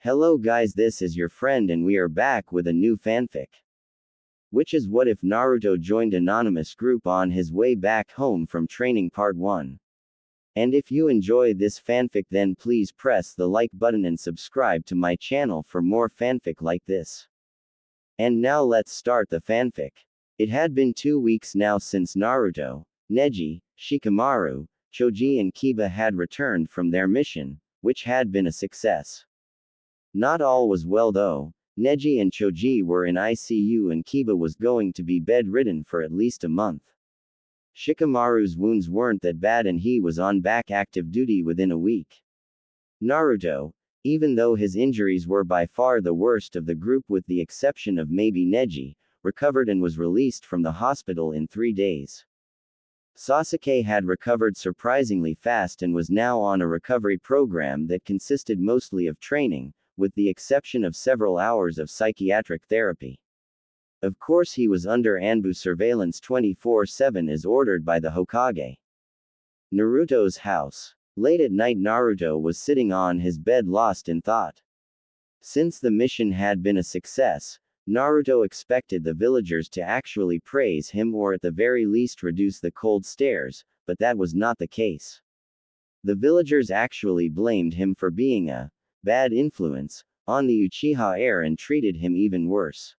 Hello guys, this is your friend and we are back with a new fanfic. Which is what if Naruto joined anonymous group on his way back home from training part 1. And if you enjoy this fanfic then please press the like button and subscribe to my channel for more fanfic like this. And now let's start the fanfic. It had been 2 weeks now since Naruto, Neji, Shikamaru, Choji and Kiba had returned from their mission, which had been a success. Not all was well though. Neji and Choji were in ICU and Kiba was going to be bedridden for at least a month. Shikamaru's wounds weren't that bad and he was on back active duty within a week. Naruto, even though his injuries were by far the worst of the group with the exception of maybe Neji, recovered and was released from the hospital in 3 days. Sasuke had recovered surprisingly fast and was now on a recovery program that consisted mostly of training, with the exception of several hours of psychiatric therapy. Of course he was under Anbu surveillance 24/7 as ordered by the Hokage. Naruto's house. Late at night Naruto was sitting on his bed lost in thought. Since the mission had been a success, Naruto expected the villagers to actually praise him or at the very least reduce the cold stares, but that was not the case. The villagers actually blamed him for being a bad influence on the Uchiha heir and treated him even worse.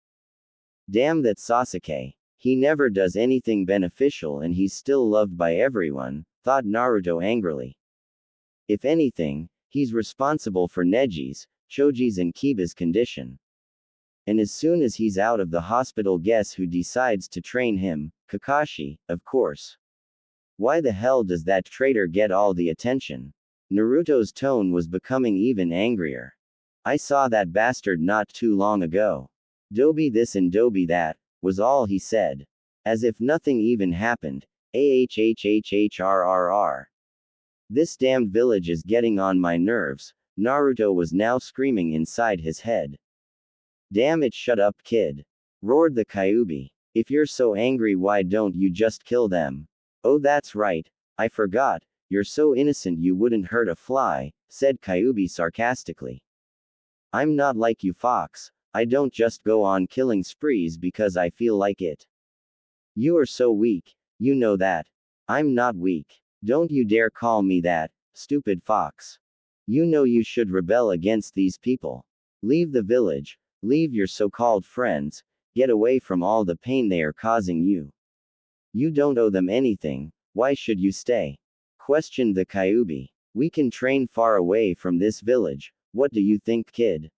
Damn that Sasuke. He never does anything beneficial and he's still loved by everyone, thought Naruto angrily. If anything, he's responsible for Neji's, Choji's and Kiba's condition. And as soon as he's out of the hospital, guess who decides to train him? Kakashi, of course. Why the hell does that traitor get all the attention? Naruto's tone was becoming even angrier. I saw that bastard not too long ago. Doby this and Doby that, was all he said. As if nothing even happened. AHHHHRRR. This damned village is getting on my nerves, Naruto was now screaming inside his head. Damn it, shut up kid. Roared the Kyuubi. If you're so angry why don't you just kill them? Oh that's right, I forgot. You're so innocent you wouldn't hurt a fly, said Kyuubi sarcastically. I'm not like you Fox, I don't just go on killing sprees because I feel like it. You are so weak, you know that. I'm not weak. Don't you dare call me that, stupid Fox. You know you should rebel against these people. Leave the village, leave your so-called friends, get away from all the pain they are causing you. You don't owe them anything, why should you stay? Questioned the Kyuubi. We can train far away from this village, what do you think kid?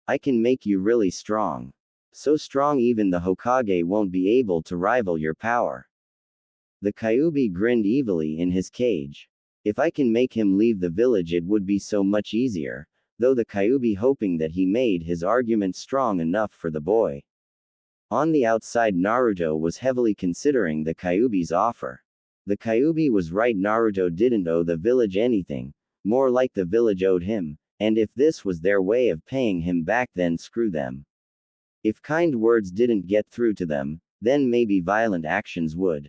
I can make you really strong. So strong even the Hokage won't be able to rival your power. The Kyuubi grinned evilly in his cage. If I can make him leave the village it would be so much easier, though the Kyuubi hoping that he made his argument strong enough for the boy. On the outside Naruto was heavily considering the Kyuubi's offer. The Kyuubi was right, Naruto didn't owe the village anything, more like the village owed him, and if this was their way of paying him back then screw them. If kind words didn't get through to them, then maybe violent actions would.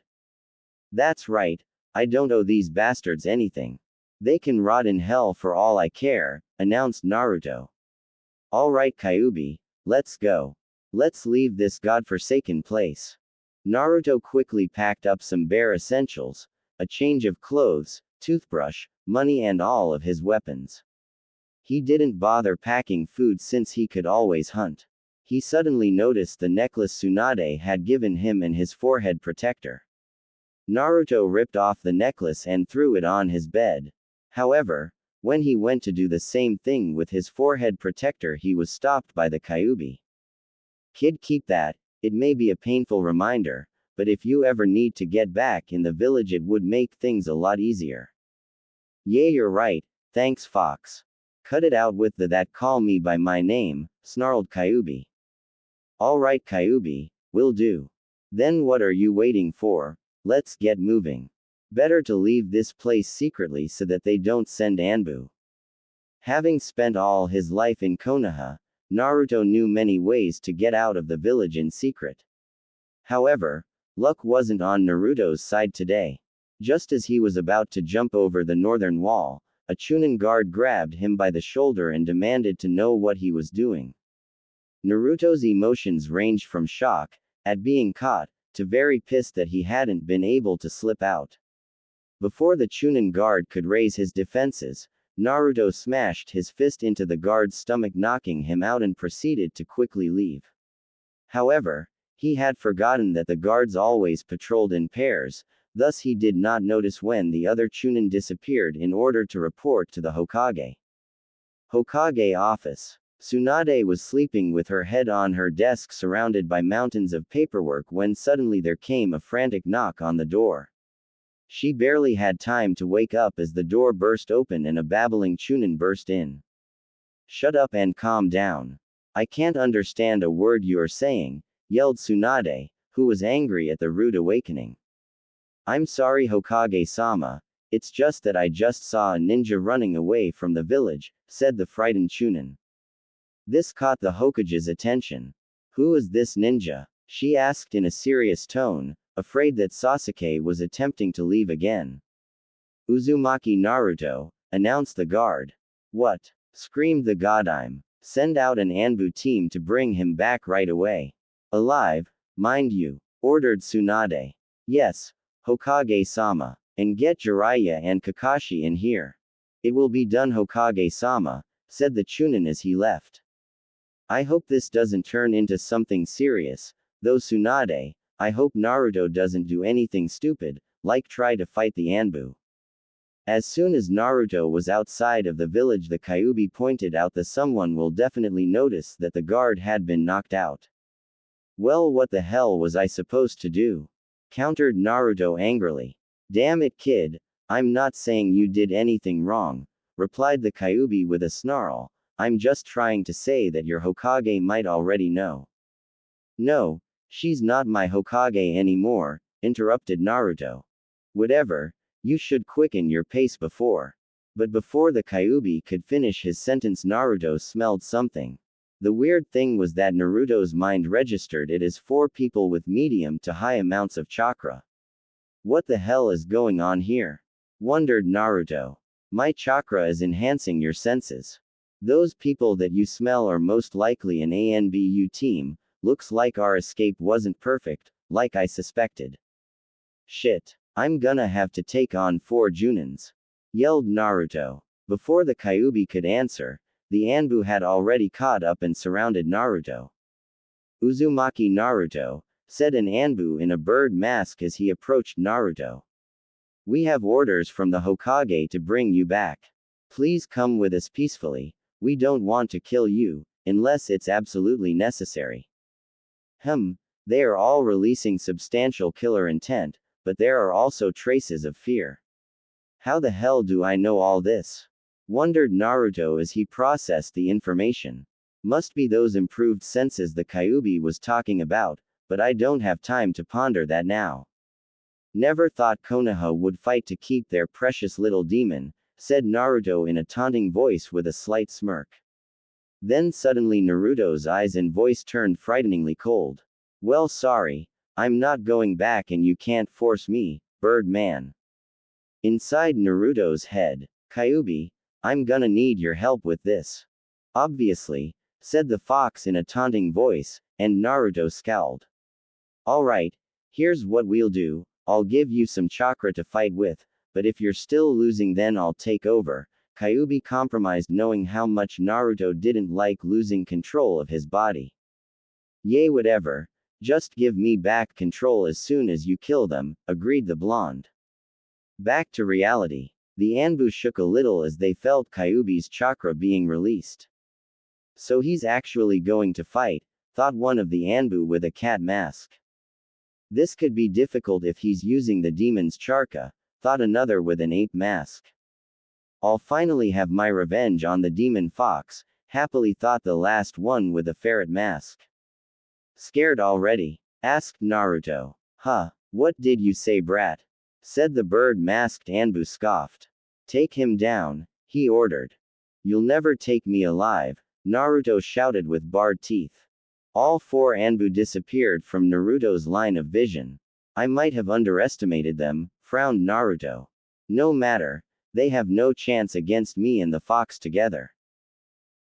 That's right, I don't owe these bastards anything. They can rot in hell for all I care, announced Naruto. Alright Kyuubi, let's go. Let's leave this godforsaken place. Naruto quickly packed up some bare essentials, a change of clothes, toothbrush, money and all of his weapons. He didn't bother packing food since he could always hunt. He suddenly noticed the necklace Tsunade had given him and his forehead protector. Naruto ripped off the necklace and threw it on his bed. However, when he went to do the same thing with his forehead protector he was stopped by the Kyuubi. Kid, keep that. It may be a painful reminder, but if you ever need to get back in the village it would make things a lot easier. Yeah, you're right, thanks Fox. Cut it out with the that call me by my name, snarled Kyuubi. Alright Kyuubi, will do. Then what are you waiting for? Let's get moving. Better to leave this place secretly so that they don't send Anbu. Having spent all his life in Konoha, Naruto knew many ways to get out of the village in secret. However, luck wasn't on Naruto's side today. Just as he was about to jump over the northern wall, a Chunin guard grabbed him by the shoulder and demanded to know what he was doing. Naruto's emotions ranged from shock at being caught to very pissed that he hadn't been able to slip out. Before the Chunin guard could raise his defenses, Naruto smashed his fist into the guard's stomach, knocking him out, and proceeded to quickly leave. However, he had forgotten that the guards always patrolled in pairs, thus he did not notice when the other Chunin disappeared in order to report to the Hokage. Hokage office. Tsunade was sleeping with her head on her desk surrounded by mountains of paperwork when suddenly there came a frantic knock on the door. She barely had time to wake up as the door burst open and a babbling Chunin burst in. "Shut up and calm down. I can't understand a word you're saying," yelled Tsunade, who was angry at the rude awakening. "I'm sorry, Hokage-sama, it's just that I just saw a ninja running away from the village," said the frightened Chunin. This caught the Hokage's attention. "Who is this ninja?" she asked in a serious tone, afraid that Sasuke was attempting to leave again. "Uzumaki Naruto," announced the guard. "What?" screamed the Godime. "Send out an Anbu team to bring him back right away. Alive, mind you," ordered Tsunade. "Yes, Hokage-sama. And get Jiraiya and Kakashi in here." "It will be done, Hokage-sama," said the Chunin as he left. "I hope this doesn't turn into something serious, though Tsunade, I hope Naruto doesn't do anything stupid, like try to fight the Anbu." As soon as Naruto was outside of the village, the Kyuubi pointed out that someone will definitely notice that the guard had been knocked out. "Well, what the hell was I supposed to do?" countered Naruto angrily. "Damn it, kid, I'm not saying you did anything wrong," replied the Kyuubi with a snarl. "I'm just trying to say that your Hokage might already know." "No, she's not my Hokage anymore," interrupted Naruto. "Whatever, you should quicken your pace before." But before the Kyuubi could finish his sentence, Naruto smelled something. The weird thing was that Naruto's mind registered it as 4 people with medium to high amounts of chakra. "What the hell is going on here?" wondered Naruto. "My chakra is enhancing your senses. Those people that you smell are most likely an ANBU team. Looks like our escape wasn't perfect, like I suspected. Shit. I'm gonna have to take on 4 Junins," yelled Naruto. Before the Kyuubi could answer, the Anbu had already caught up and surrounded Naruto. "Uzumaki Naruto," said an Anbu in a bird mask as he approached Naruto. "We have orders from the Hokage to bring you back. Please come with us peacefully. We don't want to kill you, unless it's absolutely necessary." They are all releasing substantial killer intent, but there are also traces of fear. "How the hell do I know all this?" wondered Naruto as he processed the information. "Must be those improved senses the Kyuubi was talking about, but I don't have time to ponder that now." "Never thought Konoha would fight to keep their precious little demon," said Naruto in a taunting voice with a slight smirk. Then suddenly Naruto's eyes and voice turned frighteningly cold. "Well, sorry, I'm not going back and you can't force me, bird man." Inside Naruto's head, "Kyuubi, I'm gonna need your help with this." "Obviously," said the fox in a taunting voice, and Naruto scowled. "Alright, here's what we'll do, I'll give you some chakra to fight with, but if you're still losing then I'll take over." Kyuubi compromised, knowing how much Naruto didn't like losing control of his body. "Yay, whatever, just give me back control as soon as you kill them," agreed the blonde. Back to reality. The Anbu shook a little as they felt Kyuubi's chakra being released. "So he's actually going to fight," thought one of the Anbu with a cat mask. "This could be difficult if he's using the demon's chakra," thought another with an ape mask. "I'll finally have my revenge on the demon fox," happily thought the last one with a ferret mask. "Scared already?" asked Naruto. "Huh, what did you say, brat?" said the bird-masked Anbu scoffed. "Take him down," he ordered. "You'll never take me alive," Naruto shouted with bared teeth. All 4 Anbu disappeared from Naruto's line of vision. "I might have underestimated them," frowned Naruto. "No matter, They have no chance against me and the fox together.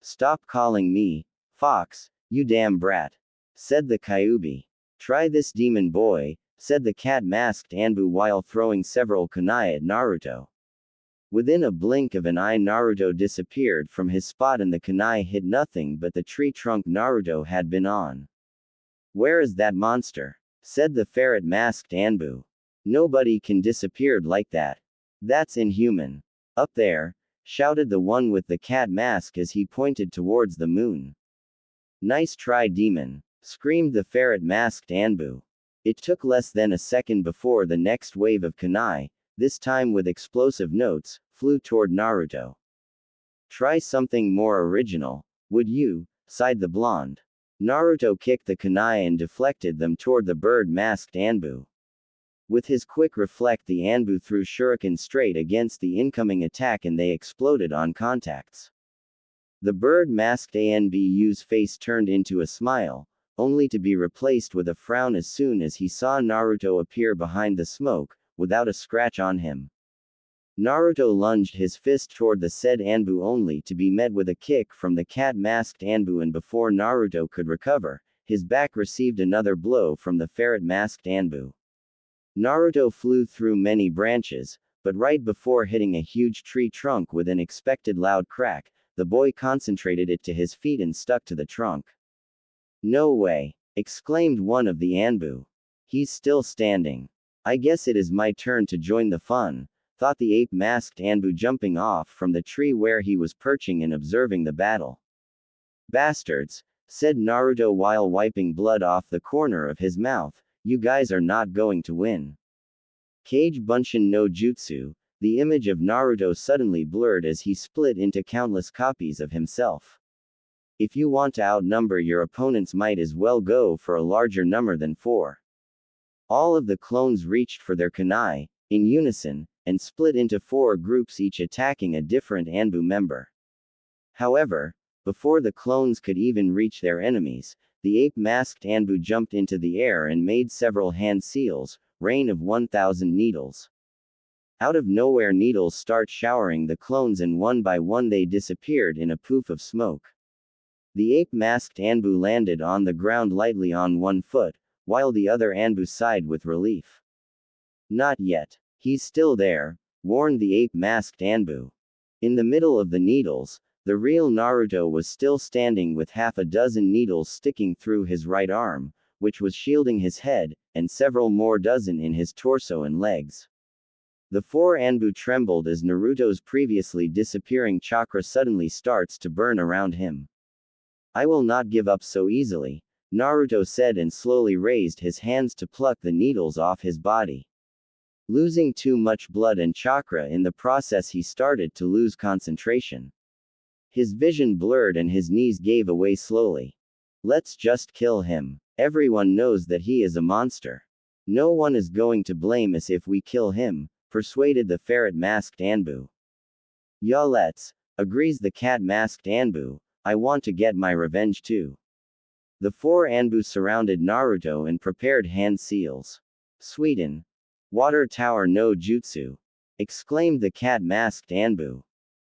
Stop calling me fox, you damn brat, said the Kyuubi. Try this, demon boy, said the cat-masked Anbu while throwing several kunai at Naruto. Within a blink of an eye, Naruto disappeared from his spot and the kunai hit nothing but the tree trunk Naruto had been on. Where is that monster? Said the ferret-masked Anbu. Nobody can disappear like that. That's inhuman. Up there, shouted the one with the cat mask as he pointed towards the moon. Nice try, demon, screamed the ferret-masked Anbu. It took less than a second before the next wave of kunai, this time with explosive notes, flew toward Naruto. Try something more original, would you? Sighed the blonde. Naruto kicked the kunai and deflected them toward the bird-masked Anbu. With his quick reflect, the Anbu threw shuriken straight against the incoming attack and they exploded on contacts. The bird-masked Anbu's face turned into a smile, only to be replaced with a frown as soon as he saw Naruto appear behind the smoke, without a scratch on him. Naruto lunged his fist toward the said Anbu only to be met with a kick from the cat-masked Anbu, and before Naruto could recover, his back received another blow from the ferret-masked Anbu. Naruto flew through many branches, but right before hitting a huge tree trunk with an expected loud crack, the boy concentrated it to his feet and stuck to the trunk. No way, exclaimed one of the Anbu. He's still standing. I guess it is my turn to join the fun, thought the ape-masked Anbu, jumping off from the tree where he was perching and observing the battle. Bastards, said Naruto while wiping blood off the corner of his mouth, you guys are not going to win. Kage Bunshin no Jutsu, the image of Naruto suddenly blurred as he split into countless copies of himself. If you want to outnumber your opponents, might as well go for a larger number than 4. All of the clones reached for their kunai, in unison, and split into 4 groups, each attacking a different Anbu member. However, before the clones could even reach their enemies, the ape-masked Anbu jumped into the air and made several hand seals, rain of 1,000 needles. Out of nowhere, needles start showering the clones and one by one they disappeared in a poof of smoke. The ape-masked Anbu landed on the ground lightly on one foot, while the other Anbu sighed with relief. Not yet. He's still there, warned the ape-masked Anbu. In the middle of the needles, the real Naruto was still standing with half a dozen needles sticking through his right arm, which was shielding his head, and several more dozen in his torso and legs. The 4 Anbu trembled as Naruto's previously disappearing chakra suddenly starts to burn around him. I will not give up so easily, Naruto said and slowly raised his hands to pluck the needles off his body. Losing too much blood and chakra in the process, he started to lose concentration. His vision blurred and his knees gave away slowly. Let's just kill him. Everyone knows that he is a monster. No one is going to blame us if we kill him, persuaded the ferret-masked Anbu. Yeah, let's, agrees the cat-masked Anbu. I want to get my revenge too. The 4 Anbu surrounded Naruto and prepared hand seals. Sweden. Water Tower no Jutsu, exclaimed the cat-masked Anbu.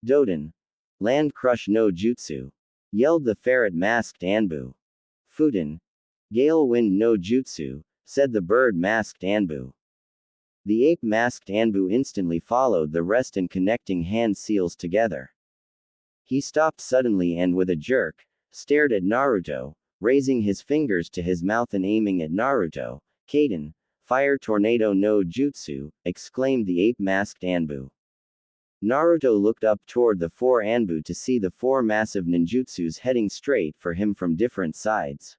Doden. Land Crush no Jutsu, yelled the ferret-masked Anbu. Fuden. Gale Wind no Jutsu, said the bird-masked Anbu. The ape-masked Anbu instantly followed the rest in connecting hand seals together. He stopped suddenly and with a jerk, stared at Naruto, raising his fingers to his mouth and aiming at Naruto. Kaden. Fire Tornado no Jutsu, exclaimed the ape-masked Anbu. Naruto looked up toward the 4 Anbu to see the 4 massive ninjutsus heading straight for him from different sides.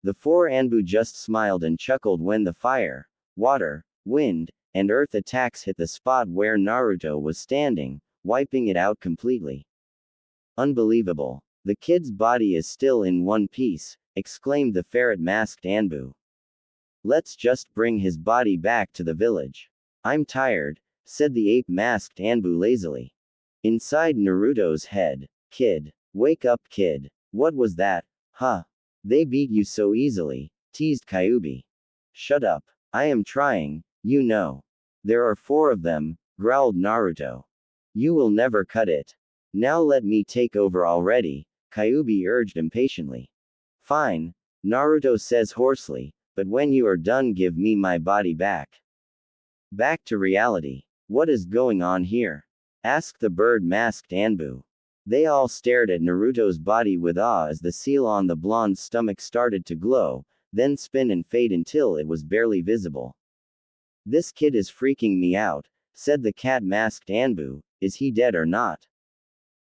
The 4 Anbu just smiled and chuckled when the fire, water, wind, and earth attacks hit the spot where Naruto was standing, wiping it out completely. Unbelievable. The kid's body is still in one piece, exclaimed the ferret-masked Anbu. Let's just bring his body back to the village. I'm tired, said the ape-masked Anbu lazily. Inside Naruto's head, kid. Wake up, kid. What was that? Huh? They beat you so easily, teased Kyuubi. Shut up. I am trying, you know. There are 4 of them, growled Naruto. You will never cut it. Now let me take over already, Kyuubi urged impatiently. Fine, Naruto says hoarsely, but when you are done give me my body back. Back to reality. What is going on here? Asked the bird-masked Anbu. They all stared at Naruto's body with awe as the seal on the blonde's stomach started to glow, then spin and fade until it was barely visible. This kid is freaking me out, said the cat-masked Anbu. Is he dead or not?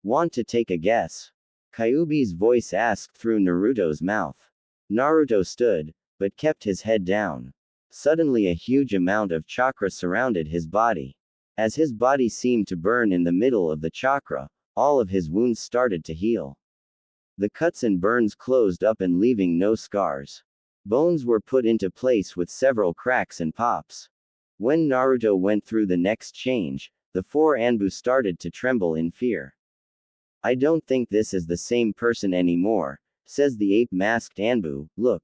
Want to take a guess? Kyuubi's voice asked through Naruto's mouth. Naruto stood, but kept his head down. Suddenly a huge amount of chakra surrounded his body. As his body seemed to burn in the middle of the chakra, all of his wounds started to heal. The cuts and burns closed up and leaving no scars. Bones were put into place with several cracks and pops. When Naruto went through the next change, the four Anbu started to tremble in fear. I don't think this is the same person anymore, says the ape-masked Anbu. Look.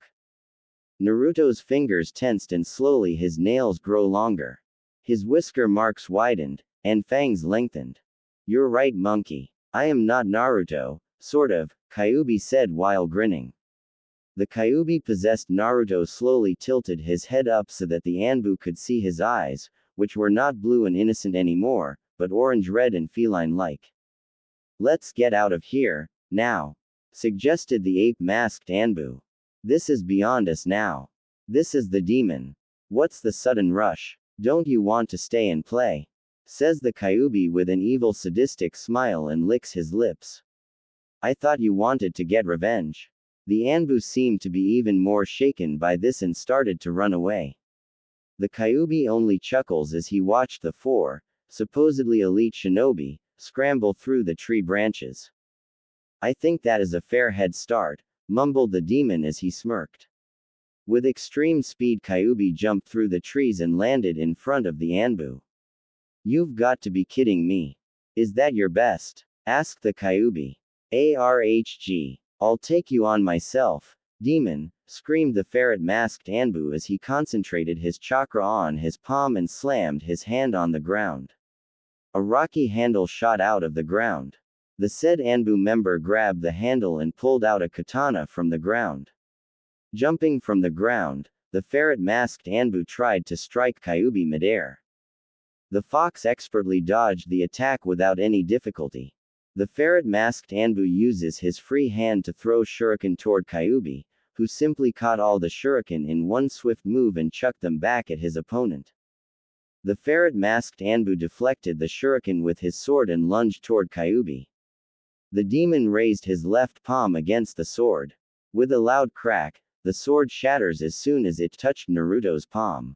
Naruto's fingers tensed and slowly his nails grow longer. His whisker marks widened, and fangs lengthened. You're right, monkey. I am not Naruto, sort of, Kyuubi said while grinning. The Kyuubi-possessed Naruto slowly tilted his head up so that the Anbu could see his eyes, which were not blue and innocent anymore, but orange-red and feline-like. Let's get out of here, now, suggested the ape-masked Anbu. This is beyond us now. This is the demon. What's the sudden rush? Don't you want to stay and play? Says the Kyuubi with an evil sadistic smile and licks his lips. I thought you wanted to get revenge. The Anbu seemed to be even more shaken by this and started to run away. The Kyuubi only chuckles as he watched the four, supposedly elite shinobi, scramble through the tree branches. I think that is a fair head start, mumbled the demon as he smirked. With extreme speed Kyuubi jumped through the trees and landed in front of the Anbu. You've got to be kidding me. Is that your best? Asked the Kyuubi. Arhg. I'll take you on myself, demon, screamed the ferret-masked Anbu as he concentrated his chakra on his palm and slammed his hand on the ground. A rocky handle shot out of the ground. The said Anbu member grabbed the handle and pulled out a katana from the ground. Jumping from the ground, the ferret-masked Anbu tried to strike Kyuubi midair. The fox expertly dodged the attack without any difficulty. The ferret-masked Anbu uses his free hand to throw shuriken toward Kyuubi, who simply caught all the shuriken in one swift move and chucked them back at his opponent. The ferret-masked Anbu deflected the shuriken with his sword and lunged toward Kyuubi. The demon raised his left palm against the sword. With a loud crack, the sword shatters as soon as it touched Naruto's palm.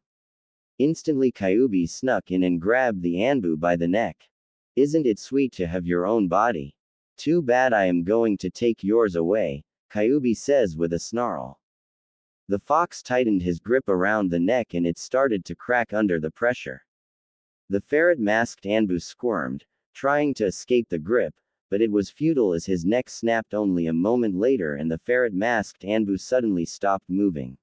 Instantly Kyuubi snuck in and grabbed the Anbu by the neck. Isn't it sweet to have your own body? Too bad I am going to take yours away, Kyuubi says with a snarl. The fox tightened his grip around the neck and it started to crack under the pressure. The ferret-masked Anbu squirmed, trying to escape the grip, but it was futile as his neck snapped only a moment later and the ferret-masked Anbu suddenly stopped moving.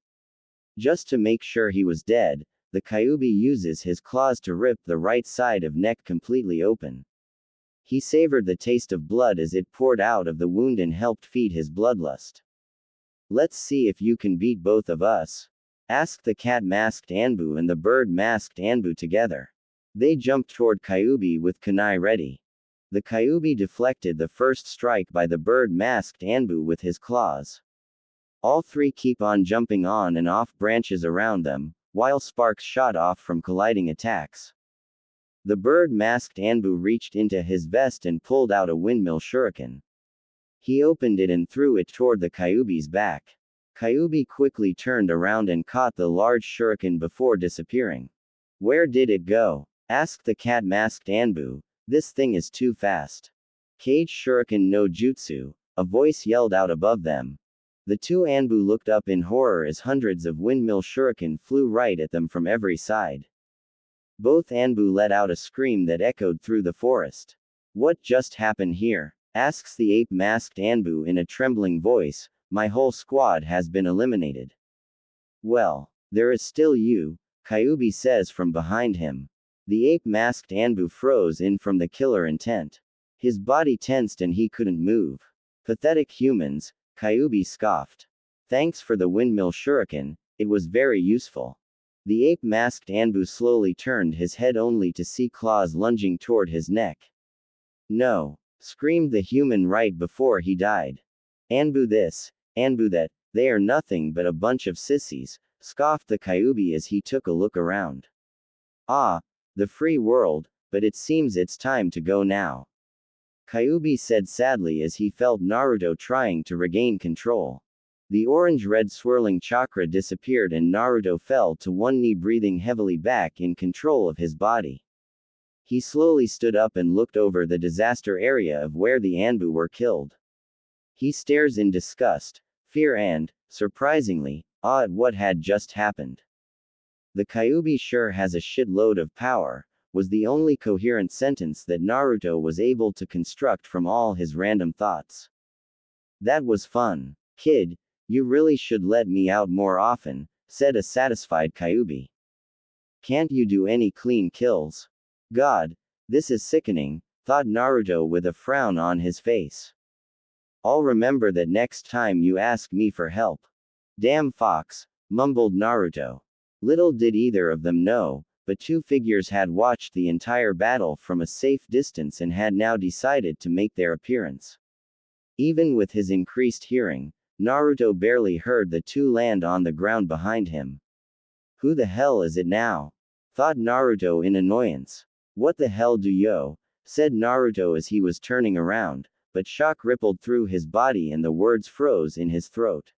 Just to make sure he was dead, the Kyuubi uses his claws to rip the right side of neck completely open. He savored the taste of blood as it poured out of the wound and helped feed his bloodlust. Let's see if you can beat both of us, asked the cat-masked Anbu and the bird-masked Anbu together. They jumped toward Kyuubi with kunai ready. The Kyuubi deflected the first strike by the bird-masked Anbu with his claws. All three keep on jumping on and off branches around them, while sparks shot off from colliding attacks. The bird-masked Anbu reached into his vest and pulled out a windmill shuriken. He opened it and threw it toward the Kyuubi's back. Kyuubi quickly turned around and caught the large shuriken before disappearing. Where did it go? Asked the cat-masked Anbu. This thing is too fast. Cage shuriken no jutsu, a voice yelled out above them. The two Anbu looked up in horror as hundreds of windmill shuriken flew right at them from every side. Both Anbu let out a scream that echoed through the forest. What just happened here? Asks the ape-masked Anbu in a trembling voice. My whole squad has been eliminated. Well, there is still you, Kyuubi says from behind him. The ape-masked Anbu froze in from the killer intent. His body tensed and he couldn't move. Pathetic humans, Kyuubi scoffed. Thanks for the windmill shuriken, it was very useful. The ape-masked Anbu slowly turned his head only to see claws lunging toward his neck. No! Screamed the human right before he died. Anbu this, Anbu that, they are nothing but a bunch of sissies, scoffed the Kyuubi as he took a look around. Ah, the free world, but it seems it's time to go now. Kyuubi said sadly as he felt Naruto trying to regain control. The orange-red swirling chakra disappeared and Naruto fell to one knee, breathing heavily back in control of his body. He slowly stood up and looked over the disaster area of where the Anbu were killed. He stares in disgust, fear and, surprisingly, awe at what had just happened. The Kyuubi sure has a shitload of power, was the only coherent sentence that Naruto was able to construct from all his random thoughts. That was fun. Kid, you really should let me out more often, said a satisfied Kyuubi. Can't you do any clean kills? God, this is sickening, thought Naruto with a frown on his face. I'll remember that next time you ask me for help. Damn fox, mumbled Naruto. Little did either of them know, but two figures had watched the entire battle from a safe distance and had now decided to make their appearance. Even with his increased hearing, Naruto barely heard the two land on the ground behind him. Who the hell is it now? Thought Naruto in annoyance. What the hell do yo? Said Naruto as he was turning around, but shock rippled through his body and the words froze in his throat.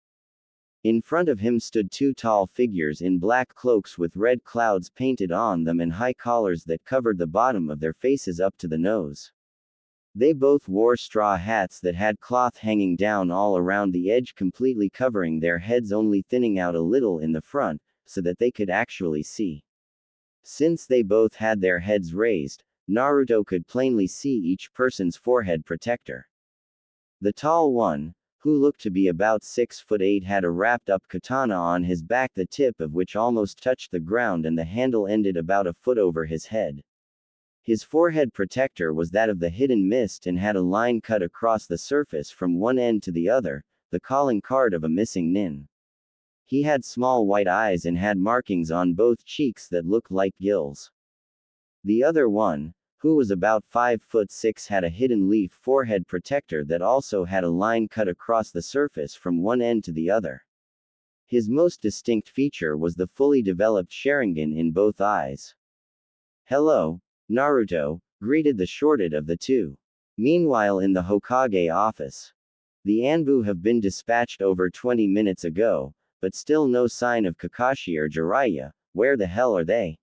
In front of him stood two tall figures in black cloaks with red clouds painted on them and high collars that covered the bottom of their faces up to the nose. They both wore straw hats that had cloth hanging down all around the edge, completely covering their heads, only thinning out a little in the front, so that they could actually see. Since they both had their heads raised, Naruto could plainly see each person's forehead protector. The tall one, who looked to be about 6'8", had a wrapped-up katana on his back, the tip of which almost touched the ground and the handle ended about a foot over his head. His forehead protector was that of the hidden mist and had a line cut across the surface from one end to the other, the calling card of a missing nin. He had small white eyes and had markings on both cheeks that looked like gills. The other one, who was about 5'6", had a hidden leaf forehead protector that also had a line cut across the surface from one end to the other. His most distinct feature was the fully developed Sharingan in both eyes. Hello, Naruto, greeted the shorted of the two. Meanwhile, in the Hokage office, the Anbu have been dispatched over 20 minutes ago, but still no sign of Kakashi or Jiraiya. Where the hell are they?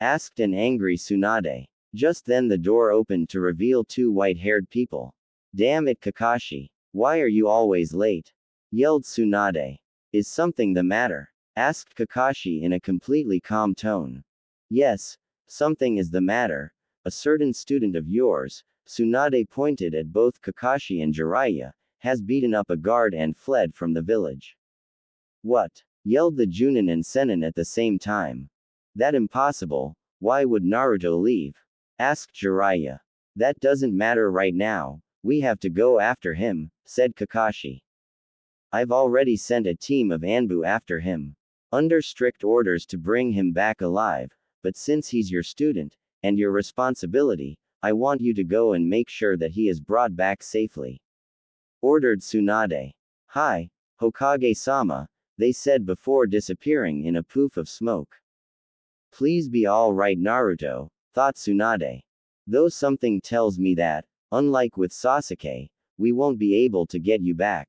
Asked an angry Tsunade. Just then the door opened to reveal two white-haired people. Damn it, Kakashi. Why are you always late? Yelled Tsunade. Is something the matter? Asked Kakashi in a completely calm tone. Yes, something is the matter. A certain student of yours, Tsunade pointed at both Kakashi and Jiraiya, has beaten up a guard and fled from the village. What? Yelled the Junin and Sennin at the same time. That impossible. Why would Naruto leave? Asked Jiraiya. That doesn't matter right now, we have to go after him, said Kakashi. I've already sent a team of Anbu after him. Under strict orders to bring him back alive, but since he's your student, and your responsibility, I want you to go and make sure that he is brought back safely. Ordered Tsunade. Hi, Hokage-sama, they said before disappearing in a poof of smoke. Please be all right, Naruto, thought Tsunade. Though something tells me that, unlike with Sasuke, we won't be able to get you back.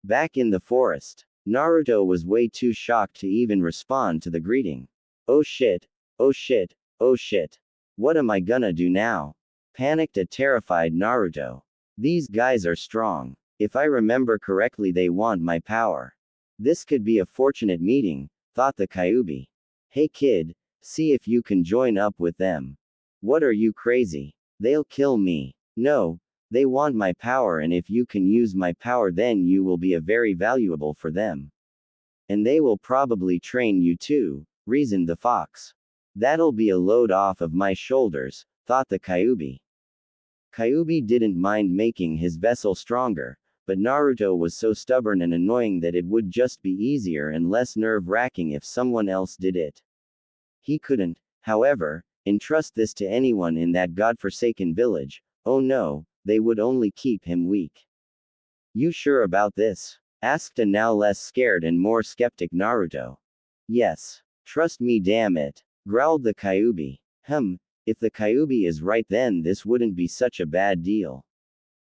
Back in the forest, Naruto was way too shocked to even respond to the greeting. Oh shit, oh shit, oh shit. What am I gonna do now? Panicked a terrified Naruto. These guys are strong. If I remember correctly, they want my power. This could be a fortunate meeting, thought the Kyuubi. Hey kid, see if you can join up with them. What are you, crazy? They'll kill me. No, they want my power, and if you can use my power, then you will be a very valuable for them. And they will probably train you too, reasoned the fox. That'll be a load off of my shoulders, thought the Kyuubi. Kyuubi didn't mind making his vessel stronger, but Naruto was so stubborn and annoying that it would just be easier and less nerve-wracking if someone else did it. He couldn't, however, entrust this to anyone in that godforsaken village. Oh no, they would only keep him weak. You sure about this? Asked a now less scared and more skeptic Naruto. Yes. Trust me, damn it, growled the Kyuubi. If the Kyuubi is right, then this wouldn't be such a bad deal.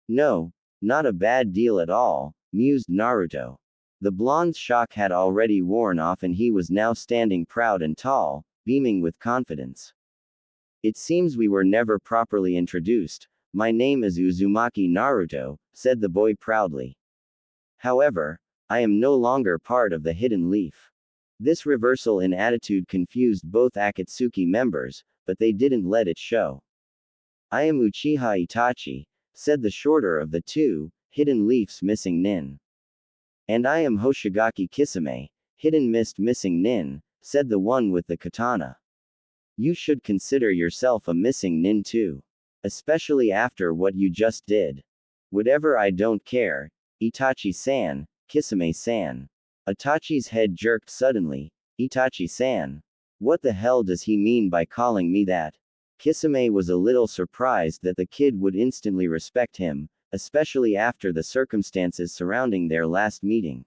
No, not a bad deal at all, mused Naruto. The blonde's shock had already worn off and he was now standing proud and tall, beaming with confidence. It seems we were never properly introduced. My name is Uzumaki Naruto, said the boy proudly. However, I am no longer part of the Hidden Leaf. This reversal in attitude confused both Akatsuki members, but they didn't let it show. I am Uchiha Itachi, said the shorter of the two, Hidden Leaf's missing nin. And I am Hoshigaki Kisame, Hidden Mist missing nin, said the one with the katana. You should consider yourself a missing nin too. Especially after what you just did. Whatever, I don't care, Itachi-san, Kisame-san. Itachi's head jerked suddenly. Itachi-san. What the hell does he mean by calling me that? Kisame was a little surprised that the kid would instantly respect him, especially after the circumstances surrounding their last meeting.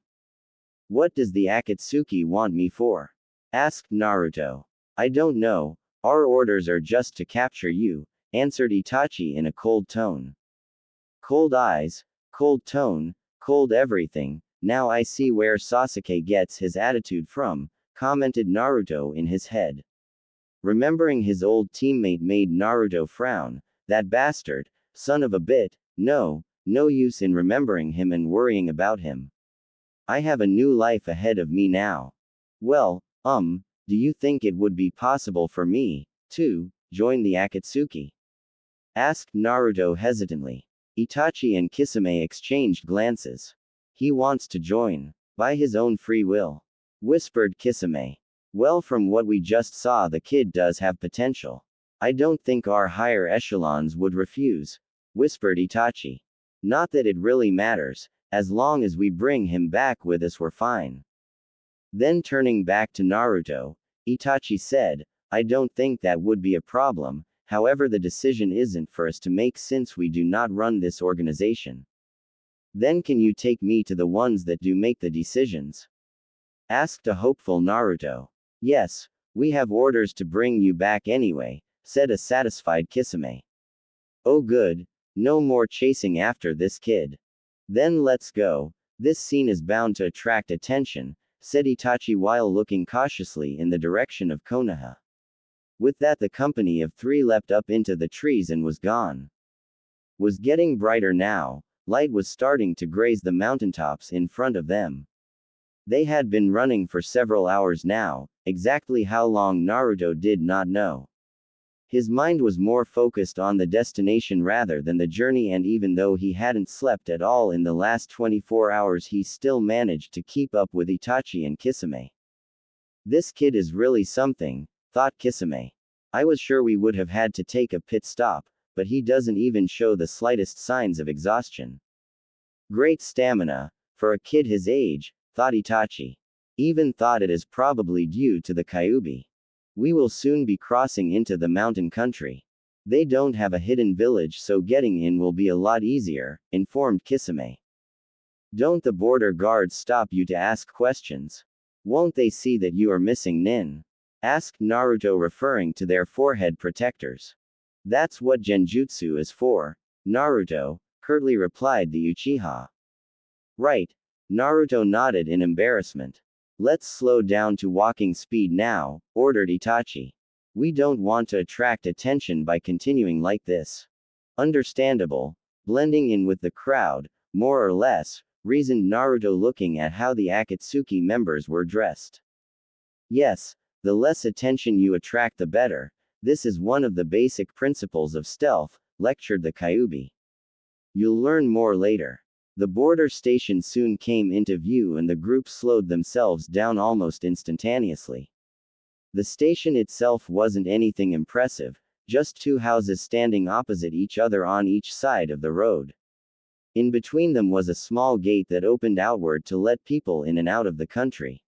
What does the Akatsuki want me for? Asked Naruto. I don't know, our orders are just to capture you, answered Itachi in a cold tone. Cold eyes, cold tone, cold everything, now I see where Sasuke gets his attitude from, commented Naruto in his head. Remembering his old teammate made Naruto frown. That bastard, son of a bit, no use in remembering him and worrying about him. I have a new life ahead of me now. Well, do you think it would be possible for me to join the Akatsuki? Asked Naruto hesitantly. Itachi and Kisame exchanged glances. He wants to join. By his own free will. Whispered Kisame. Well, from what we just saw, the kid does have potential. I don't think our higher echelons would refuse. Whispered Itachi. Not that it really matters, as long as we bring him back with us we're fine. Then turning back to Naruto, Itachi said, I don't think that would be a problem, however the decision isn't for us to make since we do not run this organization. Then can you take me to the ones that do make the decisions? Asked a hopeful Naruto. Yes, we have orders to bring you back anyway, said a satisfied Kisame. Oh good, no more chasing after this kid. Then let's go, this scene is bound to attract attention, said Itachi while looking cautiously in the direction of Konoha. With that the company of three leapt up into the trees and was gone. Was getting brighter now, light was starting to graze the mountaintops in front of them. They had been running for several hours now, exactly how long Naruto did not know. His mind was more focused on the destination rather than the journey, and even though he hadn't slept at all in the last 24 hours he still managed to keep up with Itachi and Kisame. This kid is really something, thought Kisame. I was sure we would have had to take a pit stop, but he doesn't even show the slightest signs of exhaustion. Great stamina, for a kid his age, thought Itachi. Even thought it is probably due to the Kyuubi. We will soon be crossing into the mountain country. They don't have a hidden village, so getting in will be a lot easier, informed Kisame. Don't the border guards stop you to ask questions? Won't they see that you are missing nin? Asked Naruto, referring to their forehead protectors. That's what Genjutsu is for, Naruto, curtly replied the Uchiha. Right. Naruto nodded in embarrassment. Let's slow down to walking speed now, ordered Itachi. We don't want to attract attention by continuing like this. Understandable. Blending in with the crowd, more or less, reasoned Naruto looking at how the Akatsuki members were dressed. Yes, the less attention you attract the better. This is one of the basic principles of stealth, lectured the Kyuubi. You'll learn more later. The border station soon came into view and the group slowed themselves down almost instantaneously. The station itself wasn't anything impressive, just two houses standing opposite each other on each side of the road. In between them was a small gate that opened outward to let people in and out of the country.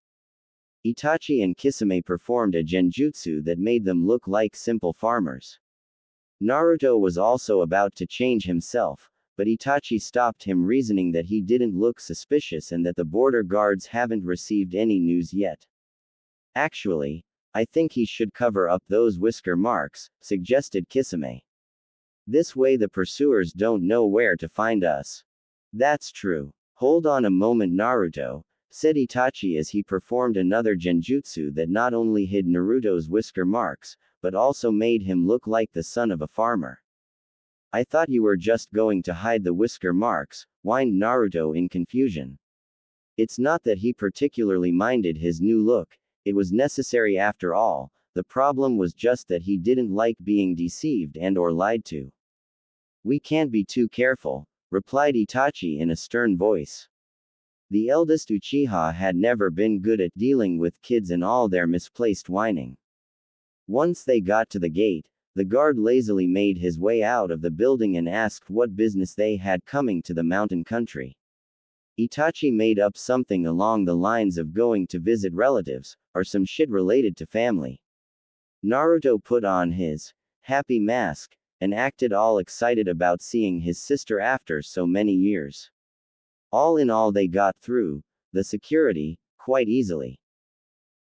Itachi and Kisame performed a genjutsu that made them look like simple farmers. Naruto was also about to change himself, but Itachi stopped him, reasoning that he didn't look suspicious and that the border guards haven't received any news yet. Actually, I think he should cover up those whisker marks, suggested Kisame. This way the pursuers don't know where to find us. That's true. Hold on a moment, Naruto, said Itachi as he performed another genjutsu that not only hid Naruto's whisker marks, but also made him look like the son of a farmer. I thought you were just going to hide the whisker marks, whined Naruto in confusion. It's not that he particularly minded his new look, it was necessary after all, the problem was just that he didn't like being deceived and/or lied to. We can't be too careful, replied Itachi in a stern voice. The eldest Uchiha had never been good at dealing with kids and all their misplaced whining. Once they got to the gate, the guard lazily made his way out of the building and asked what business they had coming to the mountain country. Itachi made up something along the lines of going to visit relatives, or some shit related to family. Naruto put on his happy mask, and acted all excited about seeing his sister after so many years. All in all, they got through the security quite easily.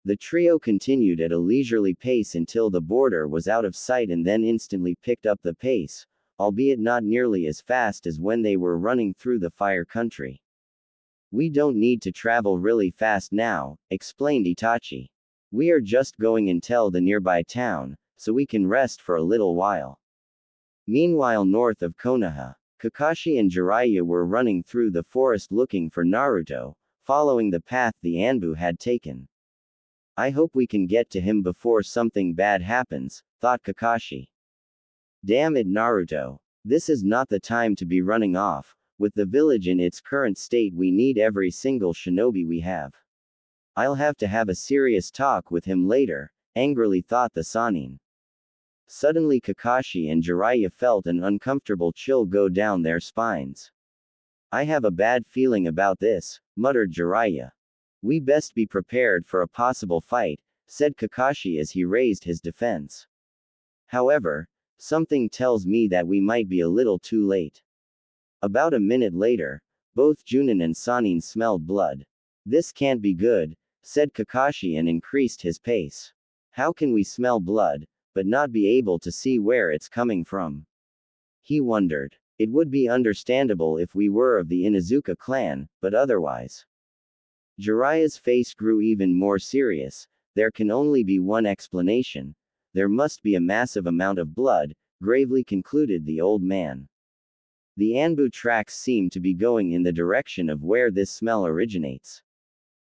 The trio continued at a leisurely pace until the border was out of sight and then instantly picked up the pace, albeit not nearly as fast as when they were running through the fire country. We don't need to travel really fast now, explained Itachi. We are just going until the nearby town, so we can rest for a little while. Meanwhile, north of Konoha, Kakashi and Jiraiya were running through the forest looking for Naruto, following the path the Anbu had taken. I hope we can get to him before something bad happens, thought Kakashi. Damn it, Naruto. This is not the time to be running off. With the village in its current state, we need every single shinobi we have. I'll have to have a serious talk with him later, angrily thought the Sannin. Suddenly Kakashi and Jiraiya felt an uncomfortable chill go down their spines. I have a bad feeling about this, muttered Jiraiya. We best be prepared for a possible fight, said Kakashi as he raised his defense. However, something tells me that we might be a little too late. About a minute later, both Junin and Sannin smelled blood. This can't be good, said Kakashi and increased his pace. How can we smell blood, but not be able to see where it's coming from? He wondered. It would be understandable if we were of the Inuzuka clan, but otherwise. Jiraiya's face grew even more serious. There can only be one explanation. There must be a massive amount of blood, gravely concluded the old man. The Anbu tracks seem to be going in the direction of where this smell originates.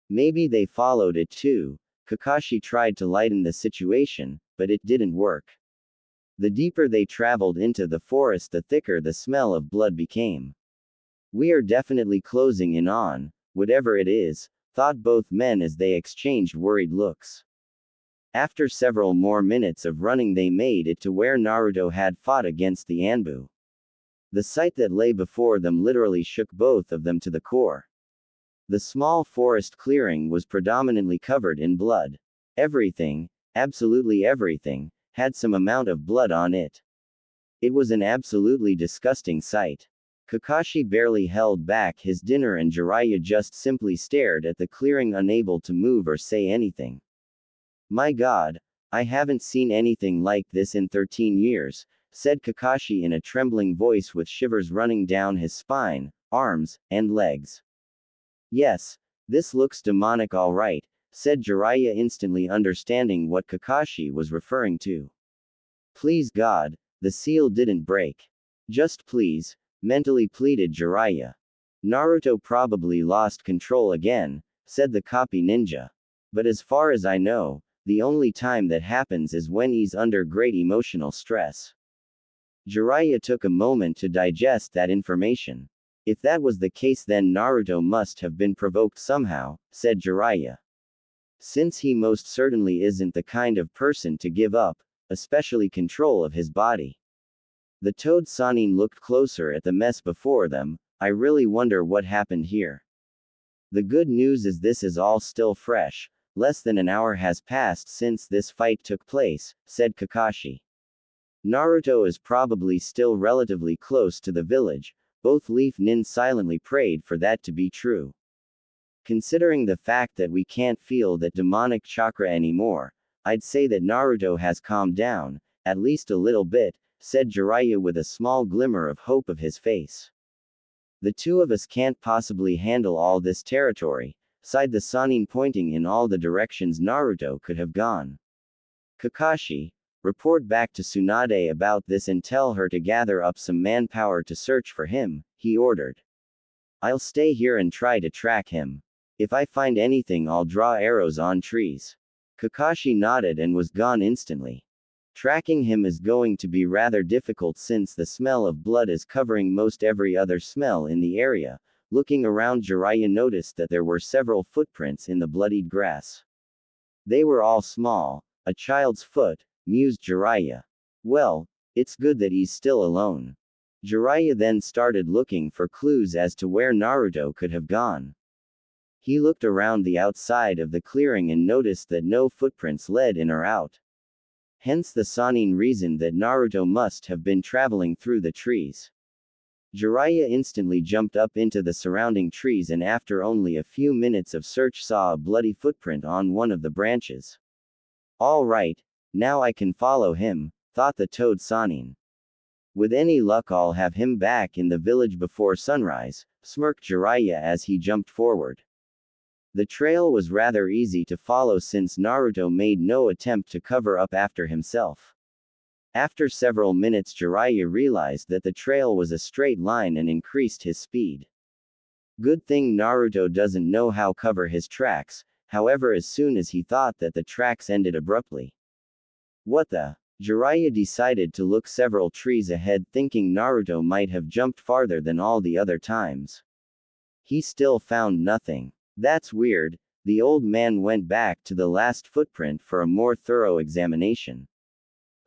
Maybe they followed it too. Kakashi tried to lighten the situation, but it didn't work. The deeper they traveled into the forest, the thicker the smell of blood became. We are definitely closing in on whatever it is, thought both men as they exchanged worried looks. After several more minutes of running, they made it to where Naruto had fought against the Anbu. The sight that lay before them literally shook both of them to the core. The small forest clearing was predominantly covered in blood. Everything, absolutely everything, had some amount of blood on it. It was an absolutely disgusting sight. Kakashi barely held back his dinner and Jiraiya just simply stared at the clearing, unable to move or say anything. My God, I haven't seen anything like this in 13 years, said Kakashi in a trembling voice with shivers running down his spine, arms, and legs. Yes, this looks demonic all right, said Jiraiya, instantly understanding what Kakashi was referring to. Please God, the seal didn't break. Just please, mentally pleaded Jiraiya. Naruto probably lost control again, said the copy ninja. But as far as I know, the only time that happens is when he's under great emotional stress. Jiraiya took a moment to digest that information. If that was the case, then Naruto must have been provoked somehow, said Jiraiya. since he most certainly isn't the kind of person to give up, especially control of his body. The Toad Sanin looked closer at the mess before them. I really wonder what happened here. The good news is this is all still fresh. Less than an hour has passed since this fight took place, said Kakashi. Naruto is probably still relatively close to the village. Both Leaf Nin silently prayed for that to be true. Considering the fact that we can't feel that demonic chakra anymore, I'd say that Naruto has calmed down, at least a little bit, said Jiraiya with a small glimmer of hope of his face. The two of us can't possibly handle all this territory, sighed the Sannin, pointing in all the directions Naruto could have gone. Kakashi, report back to Tsunade about this and tell her to gather up some manpower to search for him, he ordered. I'll stay here and try to track him. If I find anything, I'll draw arrows on trees. Kakashi nodded and was gone instantly. Tracking him is going to be rather difficult since the smell of blood is covering most every other smell in the area. Looking around, Jiraiya noticed that there were several footprints in the bloodied grass. They were all small, a child's foot, mused Jiraiya. Well, it's good that he's still alone. Jiraiya then started looking for clues as to where Naruto could have gone. He looked around the outside of the clearing and noticed that no footprints led in or out. Hence the Sannin reasoned that Naruto must have been traveling through the trees. Jiraiya instantly jumped up into the surrounding trees and after only a few minutes of search saw a bloody footprint on one of the branches. All right, now I can follow him, thought the Toad Sannin. With any luck I'll have him back in the village before sunrise, smirked Jiraiya as he jumped forward. The trail was rather easy to follow since Naruto made no attempt to cover up after himself. After several minutes, Jiraiya realized that the trail was a straight line and increased his speed. Good thing Naruto doesn't know how to cover his tracks, however, as soon as he thought that the tracks ended abruptly. What the? Jiraiya decided to look several trees ahead, thinking Naruto might have jumped farther than all the other times. He still found nothing. That's weird. The old man went back to the last footprint for a more thorough examination.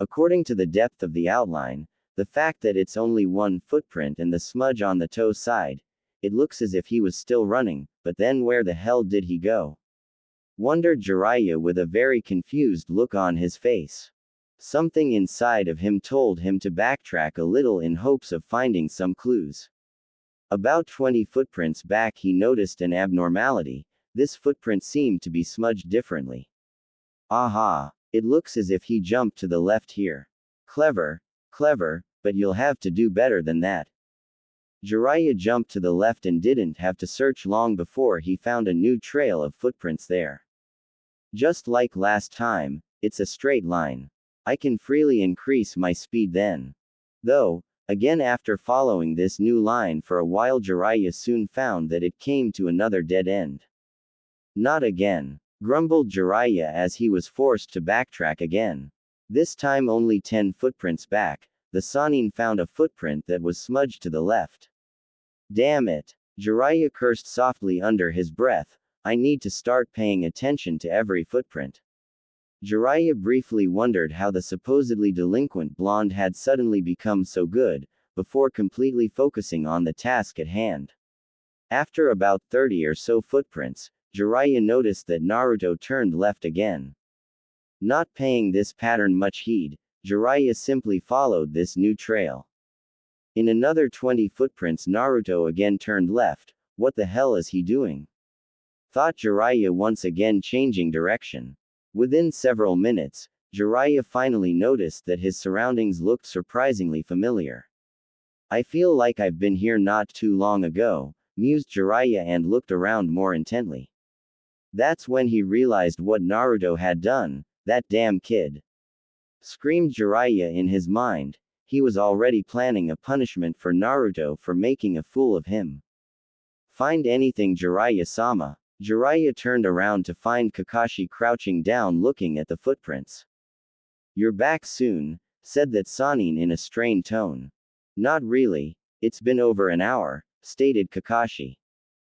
According to the depth of the outline, the fact that it's only one footprint and the smudge on the toe side, it looks as if he was still running, but then where the hell did he go? Wondered Jiraiya with a very confused look on his face. Something inside of him told him to backtrack a little in hopes of finding some clues. About 20 footprints back he noticed an abnormality. This footprint seemed to be smudged differently. Aha! It looks as if he jumped to the left here. Clever, but you'll have to do better than that. Jiraiya jumped to the left and didn't have to search long before he found a new trail of footprints there. Just like last time, it's a straight line. I can freely increase my speed then. Though, again after following this new line for a while, Jiraiya soon found that it came to another dead end. Not again, grumbled Jiraiya as he was forced to backtrack again. This time only 10 footprints back, the Sannin found a footprint that was smudged to the left. Damn it! Jiraiya cursed softly under his breath. I need to start paying attention to every footprint. Jiraiya briefly wondered how the supposedly delinquent blonde had suddenly become so good, before completely focusing on the task at hand. After about 30 or so footprints, Jiraiya noticed that Naruto turned left again. Not paying this pattern much heed, Jiraiya simply followed this new trail. In another 20 footprints, Naruto again turned left. What the hell is he doing? Thought Jiraiya, once again changing direction. Within several minutes, Jiraiya finally noticed that his surroundings looked surprisingly familiar. I feel like I've been here not too long ago, mused Jiraiya and looked around more intently. That's when he realized what Naruto had done. That damn kid! Screamed Jiraiya in his mind. He was already planning a punishment for Naruto for making a fool of him. Find anything, Jiraiya-sama? Jiraiya turned around to find Kakashi crouching down looking at the footprints. You're back soon, said that Sannin in a strained tone. Not really, it's been over an hour, stated Kakashi.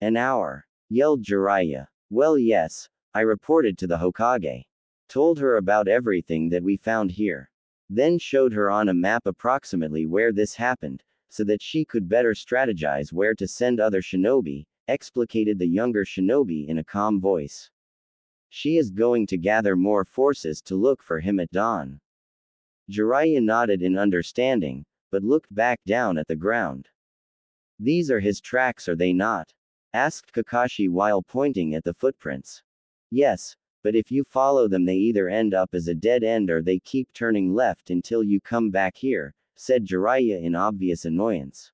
An hour? Yelled Jiraiya. Well yes, I reported to the Hokage. Told her about everything that we found here. Then showed her on a map approximately where this happened, so that she could better strategize where to send other shinobi, explicated the younger shinobi in a calm voice. She is going to gather more forces to look for him at dawn. Jiraiya nodded in understanding, but looked back down at the ground. These are his tracks, are they not? Asked Kakashi while pointing at the footprints. Yes, but if you follow them they either end up as a dead end or they keep turning left until you come back here, said Jiraiya in obvious annoyance.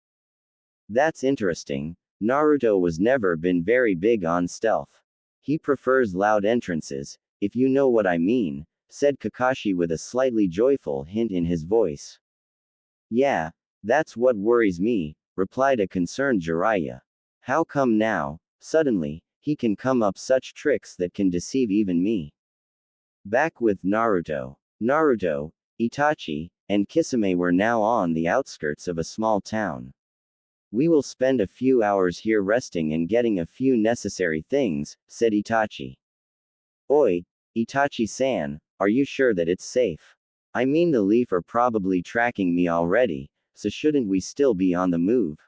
That's interesting. Naruto was never been very big on stealth. He prefers loud entrances, if you know what I mean, said Kakashi with a slightly joyful hint in his voice. Yeah, that's what worries me, replied a concerned Jiraiya. How come now, suddenly, he can come up such tricks that can deceive even me? Back with Naruto. Naruto, Itachi, and Kisame were now on the outskirts of a small town. We will spend a few hours here resting and getting a few necessary things, said Itachi. Oi, Itachi-san, are you sure that it's safe? I mean the Leaf are probably tracking me already, so shouldn't we still be on the move?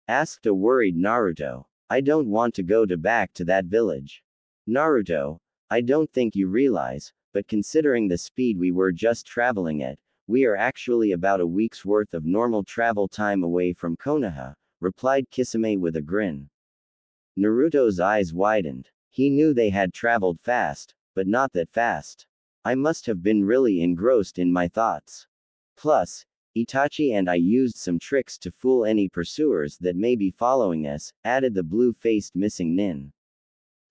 Asked a worried Naruto. I don't want to go back to that village. Naruto, I don't think you realize, but considering the speed we were just traveling at, we are actually about a week's worth of normal travel time away from Konoha, replied Kisame with a grin. Naruto's eyes widened. He knew they had traveled fast, but not that fast. I must have been really engrossed in my thoughts. Plus, Itachi and I used some tricks to fool any pursuers that may be following us, added the blue-faced missing nin.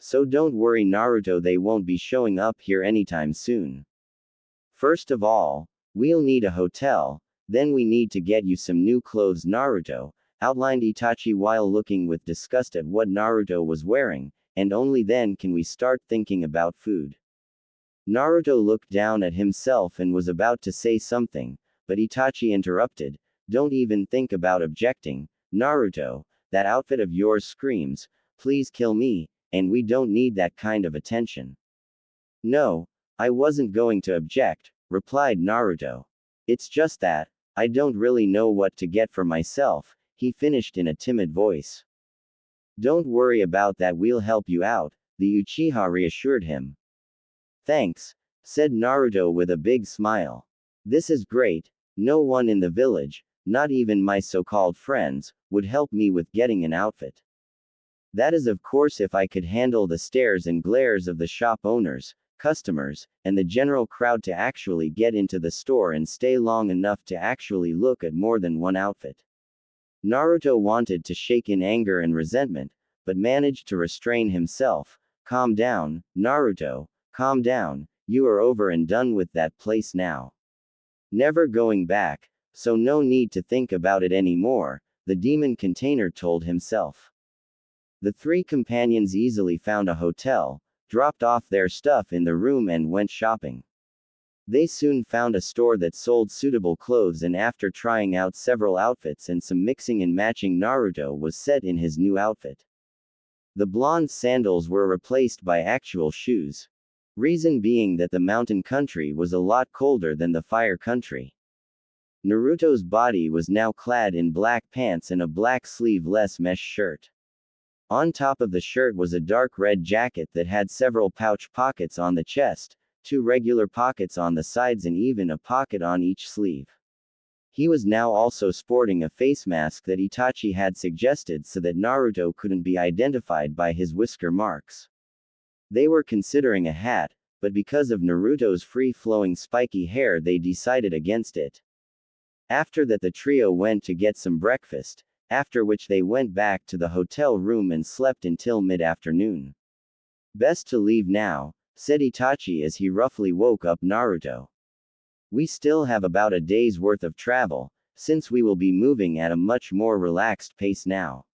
So don't worry Naruto, they won't be showing up here anytime soon. First of all, we'll need a hotel, then we need to get you some new clothes Naruto, outlined Itachi while looking with disgust at what Naruto was wearing, and only then can we start thinking about food. Naruto looked down at himself and was about to say something, but Itachi interrupted. Don't even think about objecting, Naruto, that outfit of yours screams, please kill me, and we don't need that kind of attention. No, I wasn't going to object, replied Naruto. It's just that, I don't really know what to get for myself, he finished in a timid voice. Don't worry about that, we'll help you out, the Uchiha reassured him. Thanks, said Naruto with a big smile. This is great, no one in the village, not even my so-called friends, would help me with getting an outfit. That is of course if I could handle the stares and glares of the shop owners, customers, and the general crowd to actually get into the store and stay long enough to actually look at more than one outfit. Naruto wanted to shake in anger and resentment, but managed to restrain himself. Calm down, Naruto, calm down, you are over and done with that place now. Never going back, so no need to think about it anymore, the demon container told himself. The three companions easily found a hotel, dropped off their stuff in the room and went shopping. They soon found a store that sold suitable clothes, and after trying out several outfits and some mixing and matching, Naruto was set in his new outfit. The blonde sandals were replaced by actual shoes. Reason being that the mountain country was a lot colder than the fire country. Naruto's body was now clad in black pants and a black sleeveless mesh shirt. On top of the shirt was a dark red jacket that had several pouch pockets on the chest, 2 regular pockets on the sides and even a pocket on each sleeve. He was now also sporting a face mask that Itachi had suggested so that Naruto couldn't be identified by his whisker marks. They were considering a hat, but because of Naruto's free-flowing spiky hair they decided against it. After that the trio went to get some breakfast, after which they went back to the hotel room and slept until mid-afternoon. Best to leave now, said Itachi as he roughly woke up Naruto. We still have about a day's worth of travel, since we will be moving at a much more relaxed pace now.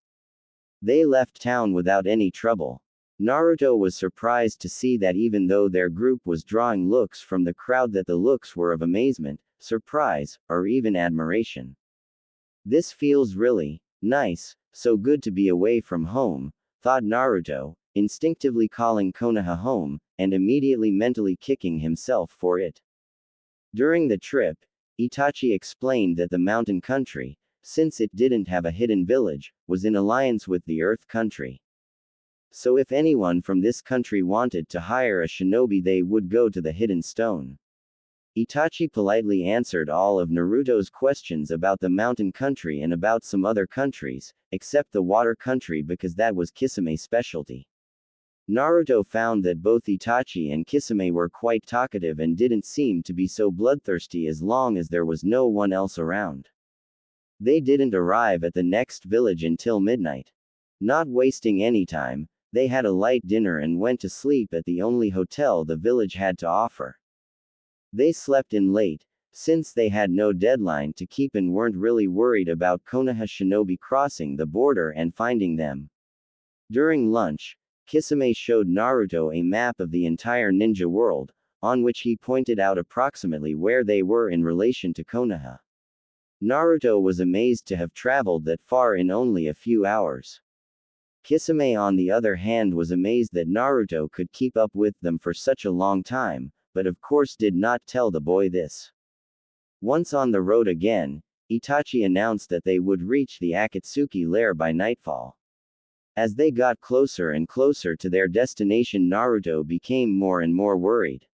They left town without any trouble. Naruto was surprised to see that even though their group was drawing looks from the crowd, that the looks were of amazement, surprise, or even admiration. This feels really nice, so good to be away from home, thought Naruto, instinctively calling Konoha home, and immediately mentally kicking himself for it. During the trip, Itachi explained that the mountain country, since it didn't have a hidden village, was in alliance with the Earth country. So if anyone from this country wanted to hire a shinobi, they would go to the hidden stone. Itachi politely answered all of Naruto's questions about the mountain country and about some other countries, except the water country because that was Kisame's specialty. Naruto found that both Itachi and Kisame were quite talkative and didn't seem to be so bloodthirsty as long as there was no one else around. They didn't arrive at the next village until midnight. Not wasting any time, they had a light dinner and went to sleep at the only hotel the village had to offer. They slept in late, since they had no deadline to keep and weren't really worried about Konoha shinobi crossing the border and finding them. During lunch, Kisame showed Naruto a map of the entire ninja world, on which he pointed out approximately where they were in relation to Konoha. Naruto was amazed to have traveled that far in only a few hours. Kisame on the other hand was amazed that Naruto could keep up with them for such a long time, but of course did not tell the boy this. Once on the road again, Itachi announced that they would reach the Akatsuki lair by nightfall. As they got closer and closer to their destination, Naruto became more and more worried.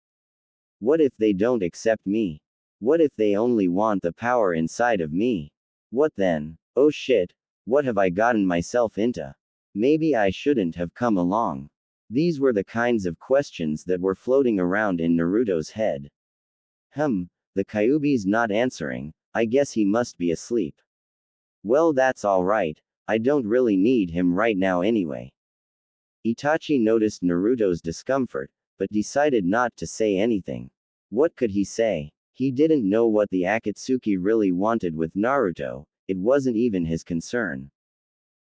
What if they don't accept me? What if they only want the power inside of me? What then? Oh shit, what have I gotten myself into? Maybe I shouldn't have come along. These were the kinds of questions that were floating around in Naruto's head. The Kyuubi's not answering, I guess he must be asleep. Well, that's alright, I don't really need him right now anyway. Itachi noticed Naruto's discomfort, but decided not to say anything. What could he say? He didn't know what the Akatsuki really wanted with Naruto, it wasn't even his concern.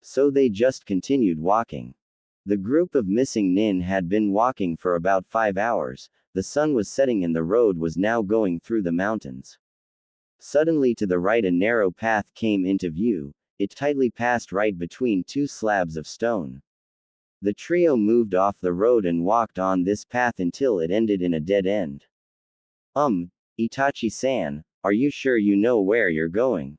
So they just continued walking. The group of missing nin had been walking for about 5 hours, the sun was setting and the road was now going through the mountains. Suddenly to the right a narrow path came into view, it tightly passed right between two slabs of stone. The trio moved off the road and walked on this path until it ended in a dead end. Itachi-san, are you sure you know where you're going?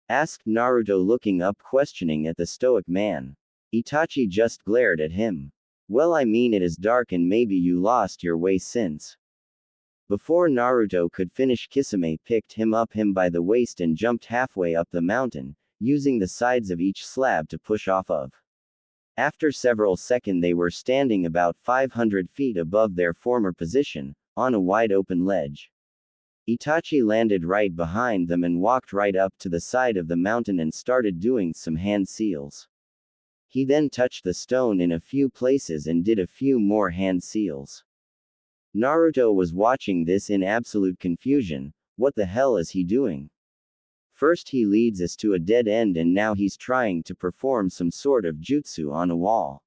Asked Naruto looking up questioning at the stoic man. Itachi just glared at him. Well, I mean, it is dark and maybe you lost your way since. Before Naruto could finish, Kisame picked him by the waist and jumped halfway up the mountain, using the sides of each slab to push off of. After several seconds they were standing about 500 feet above their former position, on a wide open ledge. Itachi landed right behind them and walked right up to the side of the mountain and started doing some hand seals. He then touched the stone in a few places and did a few more hand seals. Naruto was watching this in absolute confusion. What the hell is he doing? First he leads us to a dead end and now he's trying to perform some sort of jutsu on a wall.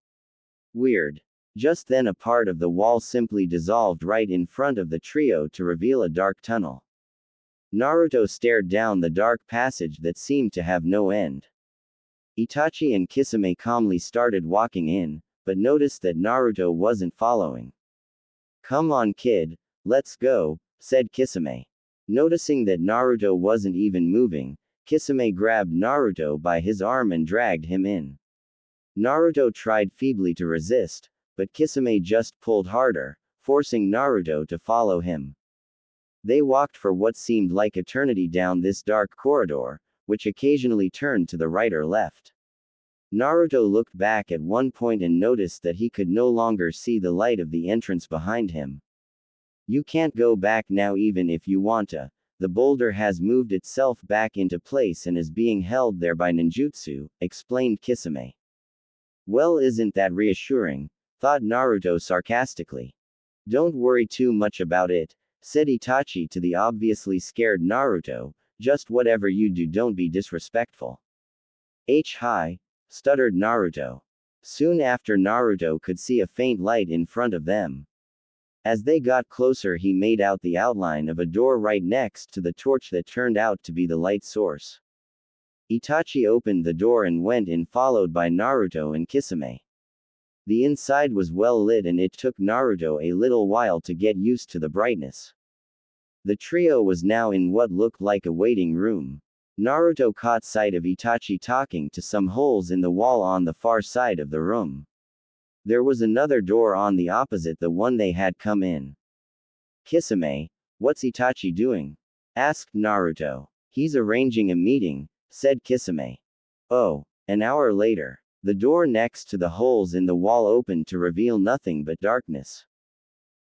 Weird. Just then a part of the wall simply dissolved right in front of the trio to reveal a dark tunnel. Naruto stared down the dark passage that seemed to have no end. Itachi and Kisame calmly started walking in, but noticed that Naruto wasn't following. Come on kid, let's go, said Kisame. Noticing that Naruto wasn't even moving, Kisame grabbed Naruto by his arm and dragged him in. Naruto tried feebly to resist, but Kisame just pulled harder, forcing Naruto to follow him. They walked for what seemed like eternity down this dark corridor, which occasionally turned to the right or left. Naruto looked back at one point and noticed that he could no longer see the light of the entrance behind him. You can't go back now even if you want to. The boulder has moved itself back into place and is being held there by ninjutsu, explained Kisame. Well, isn't that reassuring? Thought Naruto sarcastically. Don't worry too much about it, said Itachi to the obviously scared Naruto, just whatever you do don't be disrespectful. Hi, stuttered Naruto. Soon after Naruto could see a faint light in front of them. As they got closer he made out the outline of a door right next to the torch that turned out to be the light source. Itachi opened the door and went in followed by Naruto and Kisame. The inside was well lit and it took Naruto a little while to get used to the brightness. The trio was now in what looked like a waiting room. Naruto caught sight of Itachi talking to some holes in the wall on the far side of the room. There was another door on the opposite the one they had come in. Kisame, what's Itachi doing? Asked Naruto. He's arranging a meeting, said Kisame. Oh, an hour later. The door next to the holes in the wall opened to reveal nothing but darkness.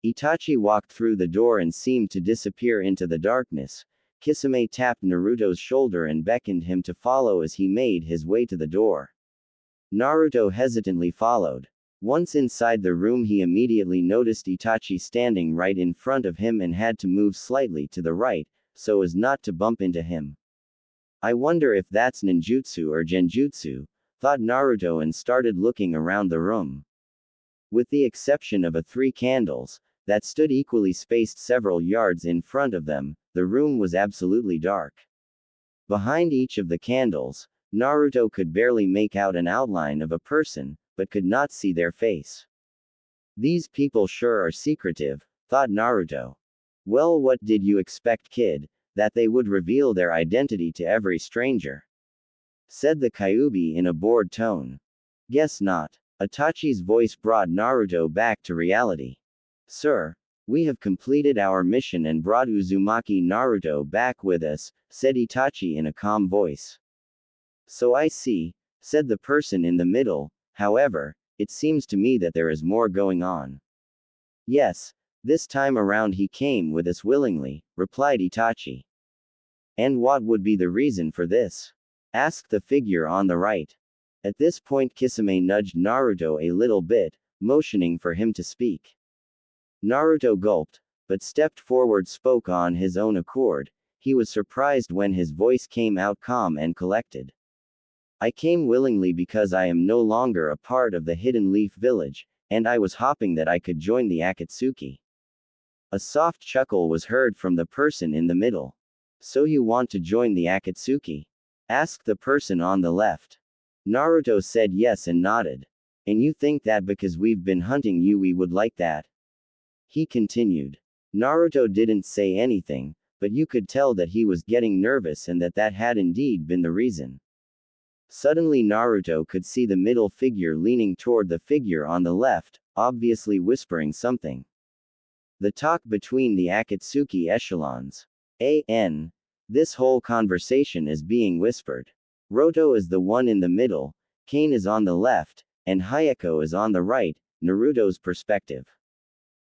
Itachi walked through the door and seemed to disappear into the darkness. Kisame tapped Naruto's shoulder and beckoned him to follow as he made his way to the door. Naruto hesitantly followed. Once inside the room he immediately noticed Itachi standing right in front of him and had to move slightly to the right, so as not to bump into him. I wonder if that's ninjutsu or genjutsu, thought Naruto and started looking around the room. With the exception of 3 candles, that stood equally spaced several yards in front of them, the room was absolutely dark. Behind each of the candles, Naruto could barely make out an outline of a person, but could not see their face. These people sure are secretive, thought Naruto. Well, what did you expect, kid? That they would reveal their identity to every stranger? Said the Kyuubi in a bored tone. Guess not. Itachi's voice brought Naruto back to reality. Sir, we have completed our mission and brought Uzumaki Naruto back with us, said Itachi in a calm voice. So I see, said the person in the middle. However, it seems to me that there is more going on. Yes, this time around he came with us willingly, replied Itachi. And what would be the reason for this? Asked the figure on the right. At this point Kisame nudged Naruto a little bit, motioning for him to speak. Naruto gulped, but stepped forward, spoke on his own accord. He was surprised when his voice came out calm and collected. I came willingly because I am no longer a part of the Hidden Leaf Village, and I was hoping that I could join the Akatsuki. A soft chuckle was heard from the person in the middle. So you want to join the Akatsuki? Asked the person on the left. Naruto said yes and nodded. And you think that because we've been hunting you we would like that? He continued. Naruto didn't say anything, but you could tell that he was getting nervous and that had indeed been the reason. Suddenly Naruto could see the middle figure leaning toward the figure on the left, obviously whispering something. The talk between the Akatsuki echelons. This whole conversation is being whispered. Roto is the one in the middle, Kane is on the left, and Hayako is on the right, Naruto's perspective.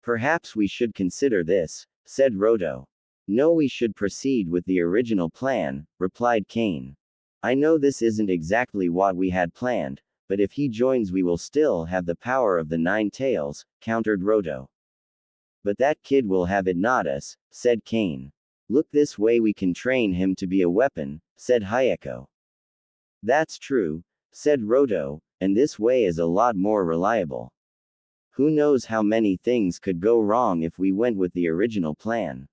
Perhaps we should consider this, said Roto. No, we should proceed with the original plan, replied Kane. I know this isn't exactly what we had planned, but if he joins we will still have the power of the 9 tails, countered Roto. But that kid will have it, not us, said Kane. Look, this way we can train him to be a weapon, said Hayako. That's true, said Roto, and this way is a lot more reliable. Who knows how many things could go wrong if we went with the original plan.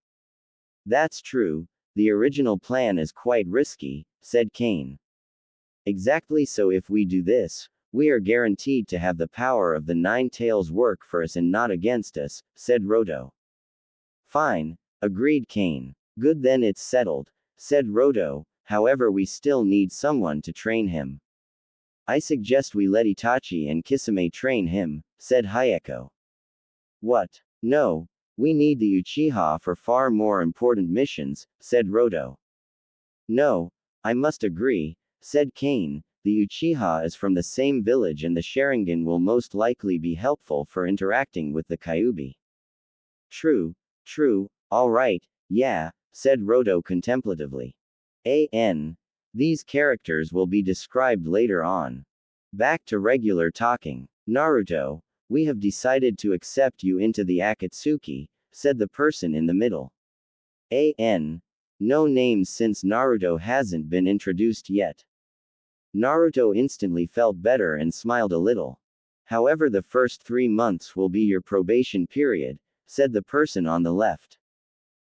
That's true, the original plan is quite risky, said Kane. Exactly, so if we do this, we are guaranteed to have the power of the 9 tails work for us and not against us, said Roto. Fine, agreed Kane. Good, then it's settled, said Roto, however we still need someone to train him. I suggest we let Itachi and Kisame train him, said Hayako. What? No, we need the Uchiha for far more important missions, said Roto. No, I must agree, said Kane, the Uchiha is from the same village and the Sharingan will most likely be helpful for interacting with the Kyuubi. True, alright, yeah, said Roto contemplatively. These characters will be described later on. Back to regular talking. Naruto, we have decided to accept you into the Akatsuki, said the person in the middle. No names since Naruto hasn't been introduced yet. Naruto instantly felt better and smiled a little. However, the first 3 months will be your probation period, said the person on the left.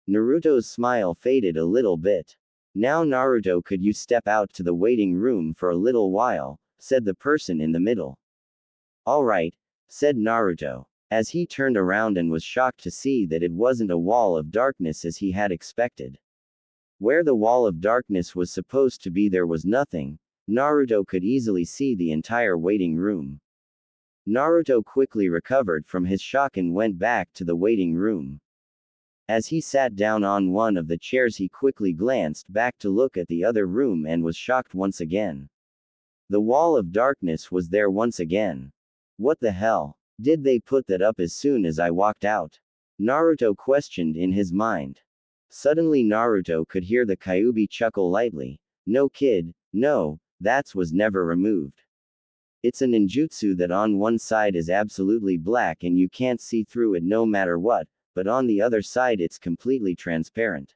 Naruto's smile faded a little bit. Now Naruto, could you step out to the waiting room for a little while, said the person in the middle. Alright, said Naruto, as he turned around and was shocked to see that it wasn't a wall of darkness as he had expected. Where the wall of darkness was supposed to be there was nothing. Naruto could easily see the entire waiting room. Naruto quickly recovered from his shock and went back to the waiting room. As he sat down on one of the chairs, he quickly glanced back to look at the other room and was shocked once again. The wall of darkness was there once again. What the hell? Did they put that up as soon as I walked out? Naruto questioned in his mind. Suddenly Naruto could hear the Kyuubi chuckle lightly. No kid, no, that was never removed. It's a ninjutsu that on one side is absolutely black and you can't see through it no matter what, but on the other side it's completely transparent.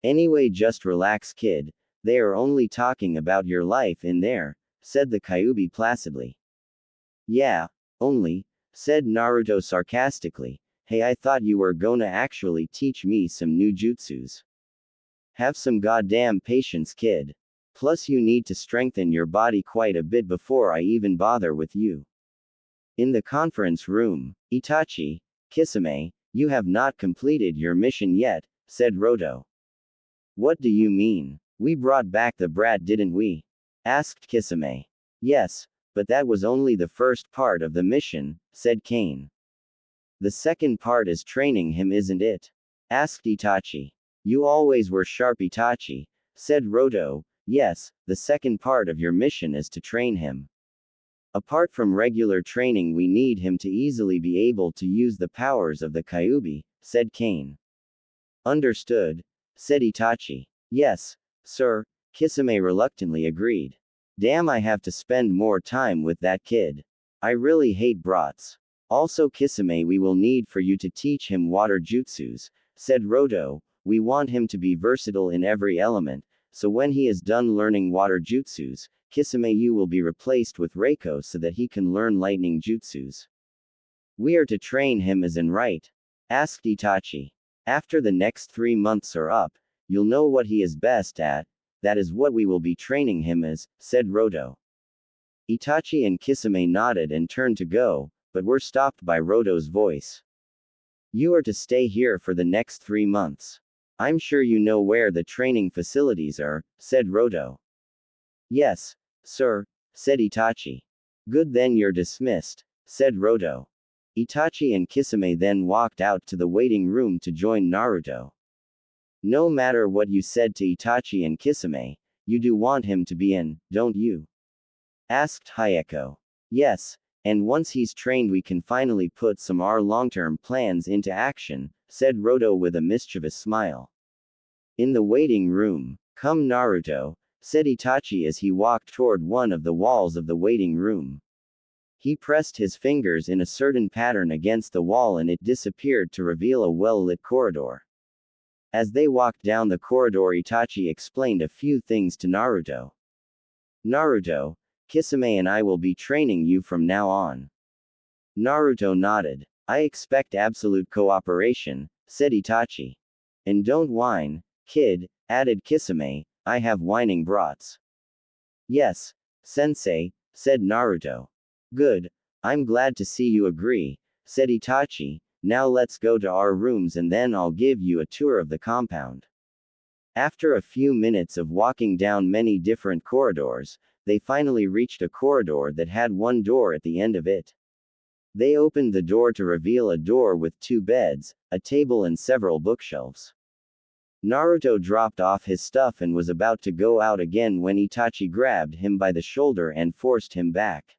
Anyway, just relax kid, they are only talking about your life in there, said the Kyuubi placidly. Yeah, only, said Naruto sarcastically. Hey, I thought you were gonna actually teach me some new jutsus. Have some goddamn patience kid. Plus you need to strengthen your body quite a bit before I even bother with you. In the conference room, Itachi, Kisame, you have not completed your mission yet, said Roto. What do you mean? We brought back the brat, didn't we? Asked Kisame. Yes, but that was only the first part of the mission, said Kane. The second part is training him, isn't it? Asked Itachi. You always were sharp, Itachi, said Roto. Yes, the second part of your mission is to train him. Apart from regular training, we need him to easily be able to use the powers of the Kyuubi, said Kane. Understood, said Itachi. Yes, sir, Kisame reluctantly agreed. Damn, I have to spend more time with that kid. I really hate brats. Also Kisame, we will need for you to teach him water jutsus, said Roto. We want him to be versatile in every element, so when he is done learning water jutsus, Kisame, you will be replaced with Reiko so that he can learn lightning jutsus. We are to train him as in right? Asked Itachi. After the next 3 months are up, you'll know what he is best at. That is what we will be training him as, said Roto. Itachi and Kisame nodded and turned to go, but were stopped by Roto's voice. You are to stay here for the next 3 months. I'm sure you know where the training facilities are, said Roto. Yes, sir, said Itachi. Good, then you're dismissed, said Roto. Itachi and Kisame then walked out to the waiting room to join Naruto. No matter what you said to Itachi and Kisame, you do want him to be in, don't you? Asked Hayeko. Yes, and once he's trained we can finally put some our long-term plans into action, said Roto with a mischievous smile. In the waiting room, come Naruto, said Itachi as he walked toward one of the walls of the waiting room. He pressed his fingers in a certain pattern against the wall and it disappeared to reveal a well-lit corridor. As they walked down the corridor, Itachi explained a few things to Naruto. Naruto, Kisame and I will be training you from now on. Naruto nodded. I expect absolute cooperation, said Itachi. And don't whine, kid, added Kisame, I have whining brats. Yes, sensei, said Naruto. Good, I'm glad to see you agree, said Itachi. Now let's go to our rooms and then I'll give you a tour of the compound. After a few minutes of walking down many different corridors, they finally reached a corridor that had one door at the end of it. They opened the door to reveal a door with 2 beds, a table and several bookshelves. Naruto dropped off his stuff and was about to go out again when Itachi grabbed him by the shoulder and forced him back.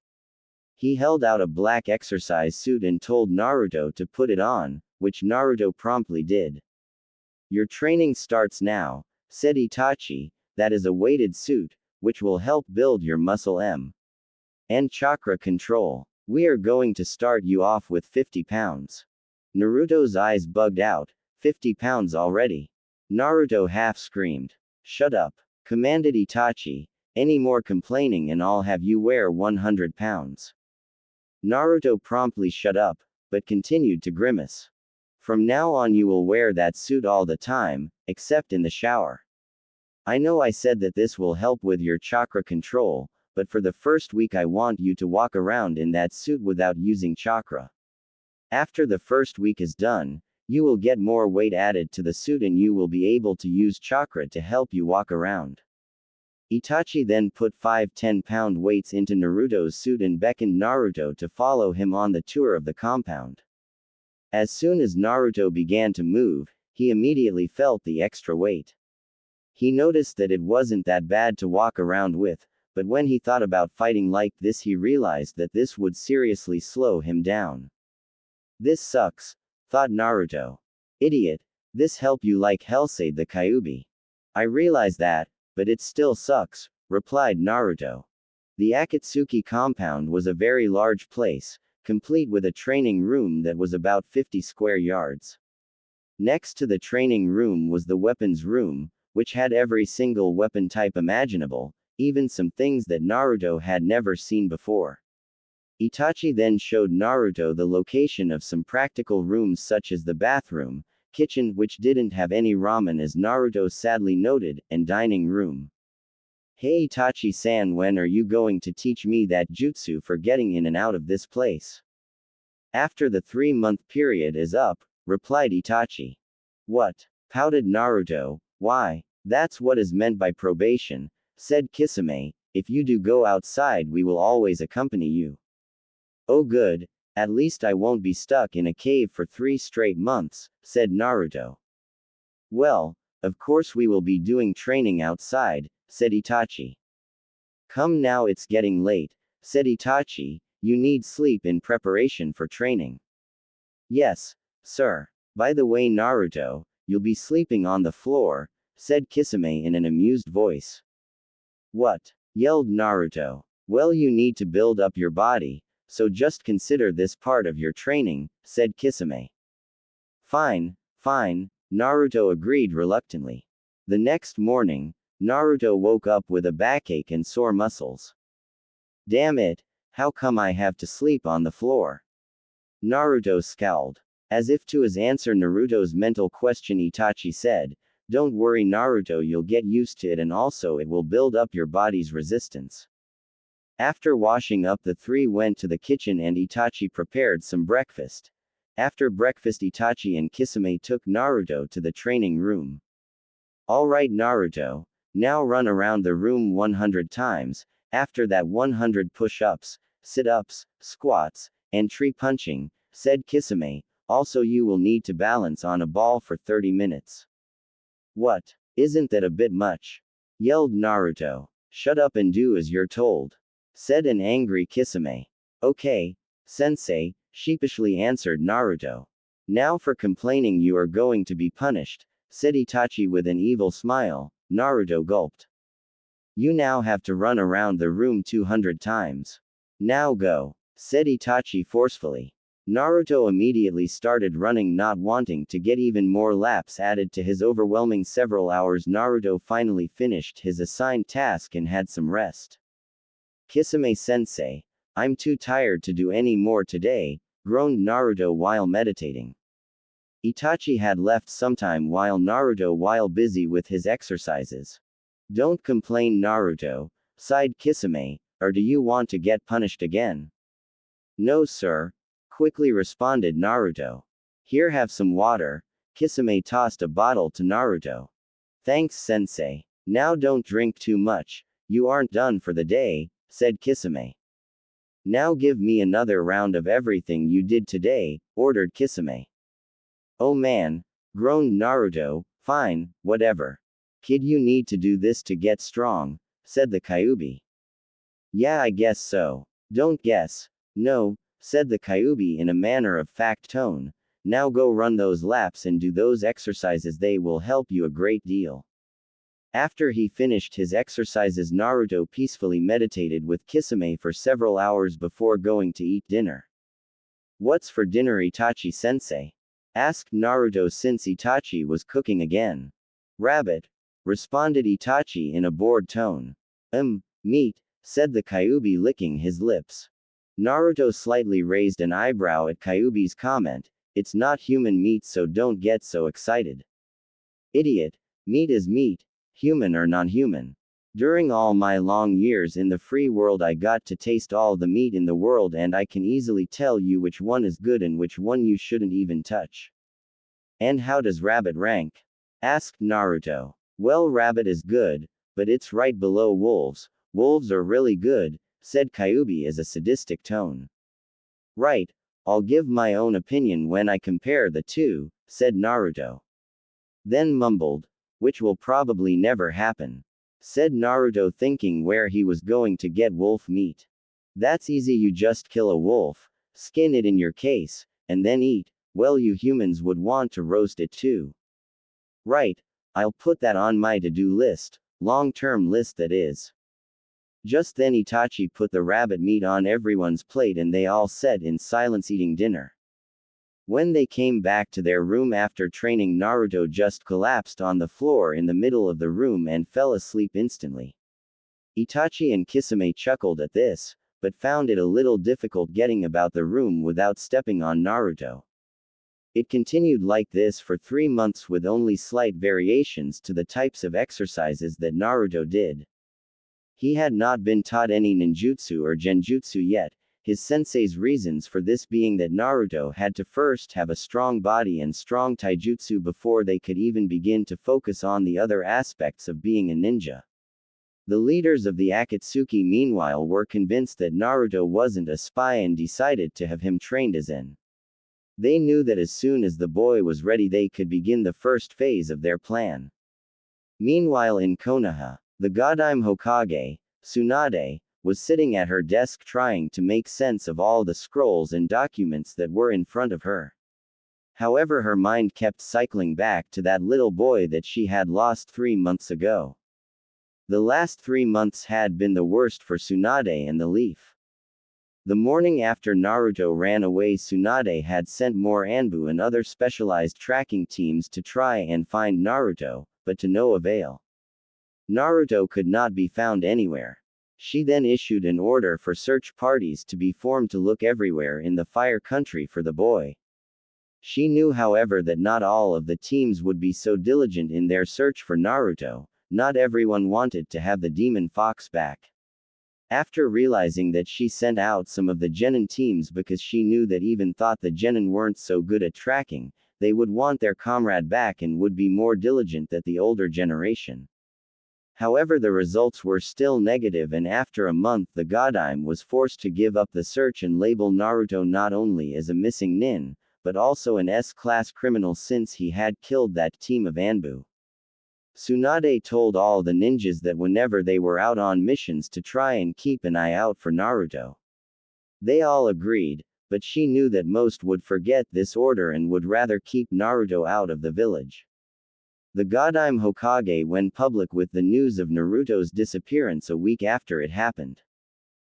He held out a black exercise suit and told Naruto to put it on, which Naruto promptly did. Your training starts now, said Itachi. That is a weighted suit, which will help build your muscle and chakra control. We are going to start you off with 50 pounds. Naruto's eyes bugged out. 50 pounds already? Naruto half screamed. Shut up, commanded Itachi. Any more complaining and I'll have you wear 100 pounds. Naruto promptly shut up, but continued to grimace. From now on you will wear that suit all the time, except in the shower. I know I said that this will help with your chakra control, but for the first week I want you to walk around in that suit without using chakra. After the first week is done, you will get more weight added to the suit and you will be able to use chakra to help you walk around. Itachi then put 5 10-pound weights into Naruto's suit and beckoned Naruto to follow him on the tour of the compound. As soon as Naruto began to move, he immediately felt the extra weight. He noticed that it wasn't that bad to walk around with, but when he thought about fighting like this he realized that this would seriously slow him down. This sucks, thought Naruto. Idiot, this help you like hell, said the Kyuubi. I realize that, but it still sucks, replied Naruto. The Akatsuki compound was a very large place, complete with a training room that was about 50 square yards. Next to the training room was the weapons room, which had every single weapon type imaginable, even some things that Naruto had never seen before. Itachi then showed Naruto the location of some practical rooms such as the bathroom, kitchen which didn't have any ramen as Naruto sadly noted, and dining room. Hey Itachi-san, when are you going to teach me that jutsu for getting in and out of this place? After the 3-month period is up, replied Itachi. What? Pouted Naruto. Why, that's what is meant by probation, said Kisame. If you do go outside we will always accompany you. Oh good, at least I won't be stuck in a cave for 3 straight months, said Naruto. Well, of course we will be doing training outside, said Itachi. Come now, it's getting late, said Itachi, you need sleep in preparation for training. Yes, sir. By the way Naruto, you'll be sleeping on the floor, said Kisame in an amused voice. What? Yelled Naruto. Well, you need to build up your body, so just consider this part of your training, said Kisame. Fine, fine, Naruto agreed reluctantly. The next morning, Naruto woke up with a backache and sore muscles. Damn it, how come I have to sleep on the floor? Naruto scowled. As if to answer Naruto's mental question, Itachi said, don't worry Naruto, you'll get used to it and also it will build up your body's resistance. After washing up, the three went to the kitchen and Itachi prepared some breakfast. After breakfast, Itachi and Kisame took Naruto to the training room. Alright Naruto, now run around the room 100 times, after that 100 push-ups, sit-ups, squats, and tree punching, said Kisame, also you will need to balance on a ball for 30 minutes. What? Isn't that a bit much? Yelled Naruto. Shut up and do as you're told, said an angry Kisame. Okay, sensei, sheepishly answered Naruto. Now for complaining you are going to be punished, said Itachi with an evil smile. Naruto gulped. You now have to run around the room 200 times. Now go, said Itachi forcefully. Naruto immediately started running, not wanting to get even more laps added to his overwhelming several hours. Naruto finally finished his assigned task and had some rest. Kisame-sensei, I'm too tired to do any more today, groaned Naruto while meditating. Itachi had left sometime while Naruto while busy with his exercises. Don't complain Naruto, sighed Kisame, or do you want to get punished again? No sir, quickly responded Naruto. Here, have some water. Kisame tossed a bottle to Naruto. Thanks sensei. Now don't drink too much, you aren't done for the day, said Kisame. Now give me another round of everything you did today, ordered Kisame. Oh man, groaned Naruto, fine, whatever. Kid, you need to do this to get strong, said the Kyuubi. Yeah, I guess so. Don't guess. No, said the Kyuubi in a manner of fact tone. Now go run those laps and do those exercises, they will help you a great deal. After he finished his exercises, Naruto peacefully meditated with Kisame for several hours before going to eat dinner. What's for dinner, Itachi-sensei? Asked Naruto since Itachi was cooking again. Rabbit, responded Itachi in a bored tone. Meat, said the Kyuubi, licking his lips. Naruto slightly raised an eyebrow at Kyuubi's comment. It's not human meat, so don't get so excited. Idiot, meat is meat, human or non-human. During all my long years in the free world, I got to taste all the meat in the world, and I can easily tell you which one is good and which one you shouldn't even touch. And how does rabbit rank? Asked Naruto. Well, rabbit is good, but it's right below wolves. Wolves are really good, said Kyuubi as a sadistic tone. Right, I'll give my own opinion when I compare the two, said Naruto. Then mumbled, which will probably never happen. Said Naruto, thinking where he was going to get wolf meat. That's easy, you just kill a wolf, skin it in your case, and then eat. Well, you humans would want to roast it too. Right, I'll put that on my to-do list, long-term list that is. Just then Itachi put the rabbit meat on everyone's plate and they all sat in silence eating dinner. When they came back to their room after training, Naruto just collapsed on the floor in the middle of the room and fell asleep instantly. Itachi and Kisame chuckled at this, but found it a little difficult getting about the room without stepping on Naruto. It continued like this for 3 months with only slight variations to the types of exercises that Naruto did. He had not been taught any ninjutsu or genjutsu yet, his sensei's reasons for this being that Naruto had to first have a strong body and strong taijutsu before they could even begin to focus on the other aspects of being a ninja. The leaders of the Akatsuki meanwhile were convinced that Naruto wasn't a spy and decided to have him trained as in. They knew that as soon as the boy was ready they could begin the first phase of their plan. Meanwhile in Konoha, the Godime Hokage, Tsunade, was sitting at her desk trying to make sense of all the scrolls and documents that were in front of her. However, her mind kept cycling back to that little boy that she had lost 3 months ago. The last 3 months had been the worst for Tsunade and the leaf. The morning after Naruto ran away, Tsunade had sent more Anbu and other specialized tracking teams to try and find Naruto, but to no avail. Naruto could not be found anywhere. She then issued an order for search parties to be formed to look everywhere in the Fire Country for the boy. She knew, however, that not all of the teams would be so diligent in their search for Naruto. Not everyone wanted to have the demon fox back. After realizing that, she sent out some of the genin teams because she knew that even thought the genin weren't so good at tracking, they would want their comrade back and would be more diligent than the older generation. However, the results were still negative, and after a month the Godime was forced to give up the search and label Naruto not only as a missing nin, but also an S-class criminal since he had killed that team of Anbu. Tsunade told all the ninjas that whenever they were out on missions to try and keep an eye out for Naruto. They all agreed, but she knew that most would forget this order and would rather keep Naruto out of the village. The Godime Hokage went public with the news of Naruto's disappearance a week after it happened.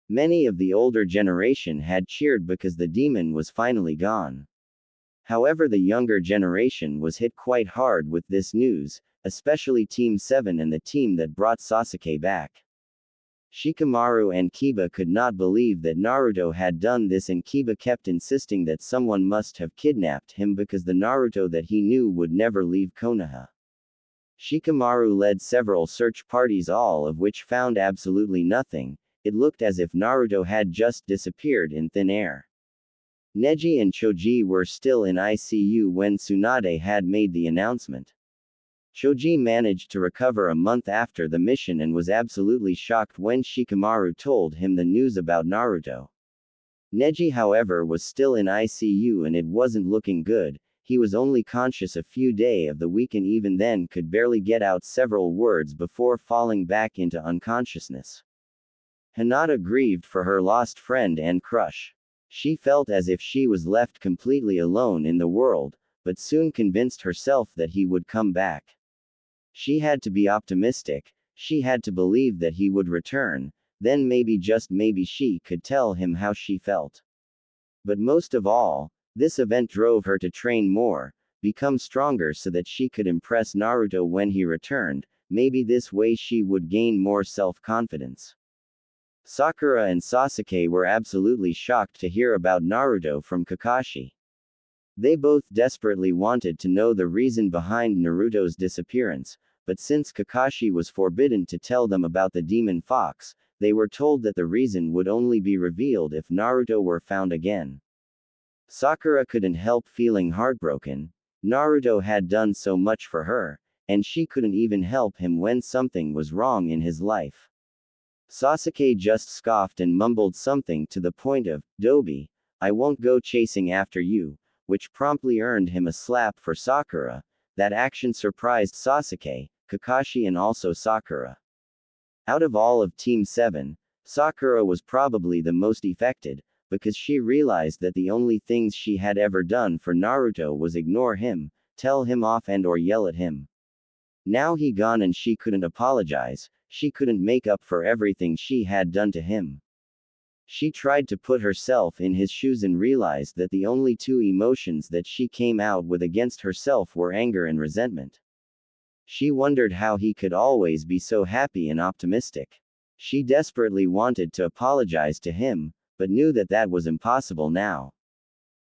Many of the older generation had cheered because the demon was finally gone. However, the younger generation was hit quite hard with this news, especially Team 7 and the team that brought Sasuke back. Shikamaru and Kiba could not believe that Naruto had done this, and Kiba kept insisting that someone must have kidnapped him because the Naruto that he knew would never leave Konoha. Shikamaru led several search parties, all of which found absolutely nothing. It looked as if Naruto had just disappeared in thin air. Neji and Choji were still in ICU when Tsunade had made the announcement. Choji managed to recover a month after the mission and was absolutely shocked when Shikamaru told him the news about Naruto. Neji, however, was still in ICU and it wasn't looking good. He was only conscious a few days of the week and even then could barely get out several words before falling back into unconsciousness. Hinata grieved for her lost friend and crush. She felt as if she was left completely alone in the world, but soon convinced herself that he would come back. She had to be optimistic, she had to believe that he would return, then maybe, just maybe, she could tell him how she felt. But most of all, this event drove her to train more, become stronger so that she could impress Naruto when he returned. Maybe this way she would gain more self-confidence. Sakura and Sasuke were absolutely shocked to hear about Naruto from Kakashi. They both desperately wanted to know the reason behind Naruto's disappearance, but since Kakashi was forbidden to tell them about the demon fox, they were told that the reason would only be revealed if Naruto were found again. Sakura couldn't help feeling heartbroken. Naruto had done so much for her, and she couldn't even help him when something was wrong in his life. Sasuke just scoffed and mumbled something to the point of, "Dobi, I won't go chasing after you," which promptly earned him a slap for Sakura. That action surprised Sasuke, Kakashi and also Sakura. Out of all of Team 7, Sakura was probably the most affected, because she realized that the only things she had ever done for Naruto was ignore him, tell him off and or yell at him. Now he gone and she couldn't apologize, she couldn't make up for everything she had done to him. She tried to put herself in his shoes and realized that the only two emotions that she came out with against herself were anger and resentment. She wondered how he could always be so happy and optimistic. She desperately wanted to apologize to him, but knew that that was impossible now.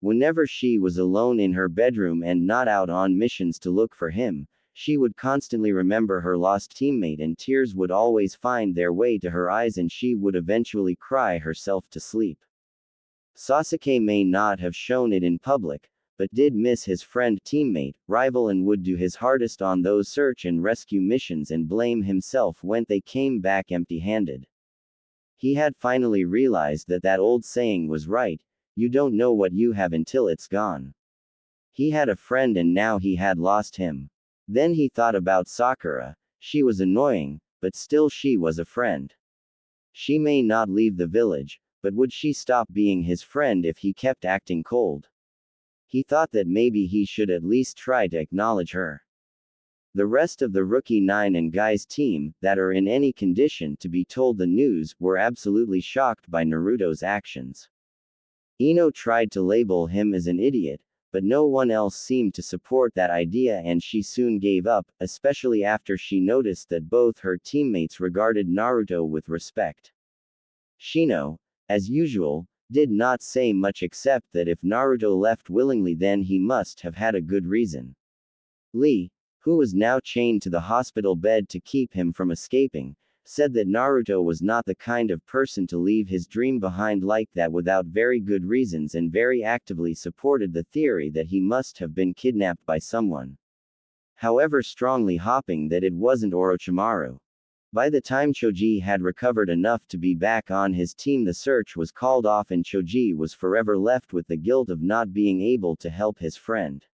Whenever she was alone in her bedroom and not out on missions to look for him, she would constantly remember her lost teammate and tears would always find their way to her eyes and she would eventually cry herself to sleep. Sasuke may not have shown it in public, but did miss his friend, teammate, rival and would do his hardest on those search and rescue missions and blame himself when they came back empty-handed. He had finally realized that that old saying was right, you don't know what you have until it's gone. He had a friend and now he had lost him. Then he thought about Sakura. She was annoying, but still she was a friend. She may not leave the village, but would she stop being his friend if he kept acting cold? He thought that maybe he should at least try to acknowledge her. The rest of the Rookie 9 and Guys team, that are in any condition to be told the news, were absolutely shocked by Naruto's actions. Ino tried to label him as an idiot, but no one else seemed to support that idea and she soon gave up, especially after she noticed that both her teammates regarded Naruto with respect. Shino, as usual, did not say much except that if Naruto left willingly then he must have had a good reason. Lee, who was now chained to the hospital bed to keep him from escaping, said that Naruto was not the kind of person to leave his dream behind like that without very good reasons and very actively supported the theory that he must have been kidnapped by someone. However, strongly hoping that it wasn't Orochimaru. By the time Choji had recovered enough to be back on his team, the search was called off and Choji was forever left with the guilt of not being able to help his friend.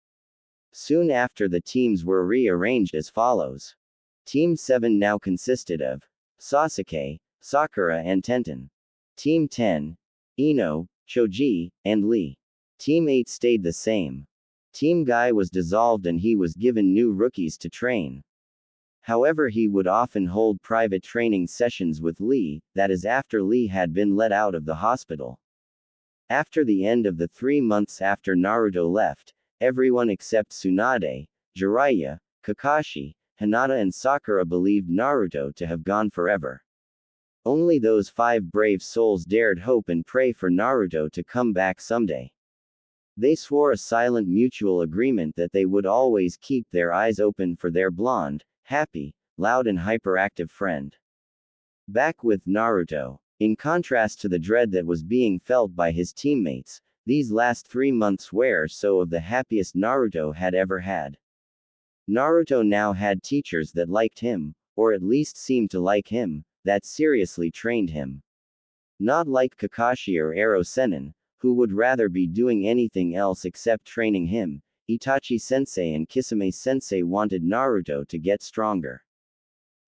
Soon after, the teams were rearranged as follows. Team 7 now consisted of Sasuke, Sakura and Tenten. Team 10, Ino, Choji, and Lee. Team 8 stayed the same. Team Guy was dissolved and he was given new rookies to train. However, he would often hold private training sessions with Lee, that is after Lee had been let out of the hospital. After the end of the 3 months after Naruto left, everyone except Tsunade, Jiraiya, Kakashi, Hinata and Sakura believed Naruto to have gone forever. Only those 5 brave souls dared hope and pray for Naruto to come back someday. They swore a silent mutual agreement that they would always keep their eyes open for their blonde, happy, loud and hyperactive friend. Back with Naruto. In contrast to the dread that was being felt by his teammates, these last 3 months were so of the happiest Naruto had ever had. Naruto now had teachers that liked him, or at least seemed to like him, that seriously trained him. Not like Kakashi or Ero Sennin, who would rather be doing anything else except training him. Itachi-sensei and Kisame-sensei wanted Naruto to get stronger.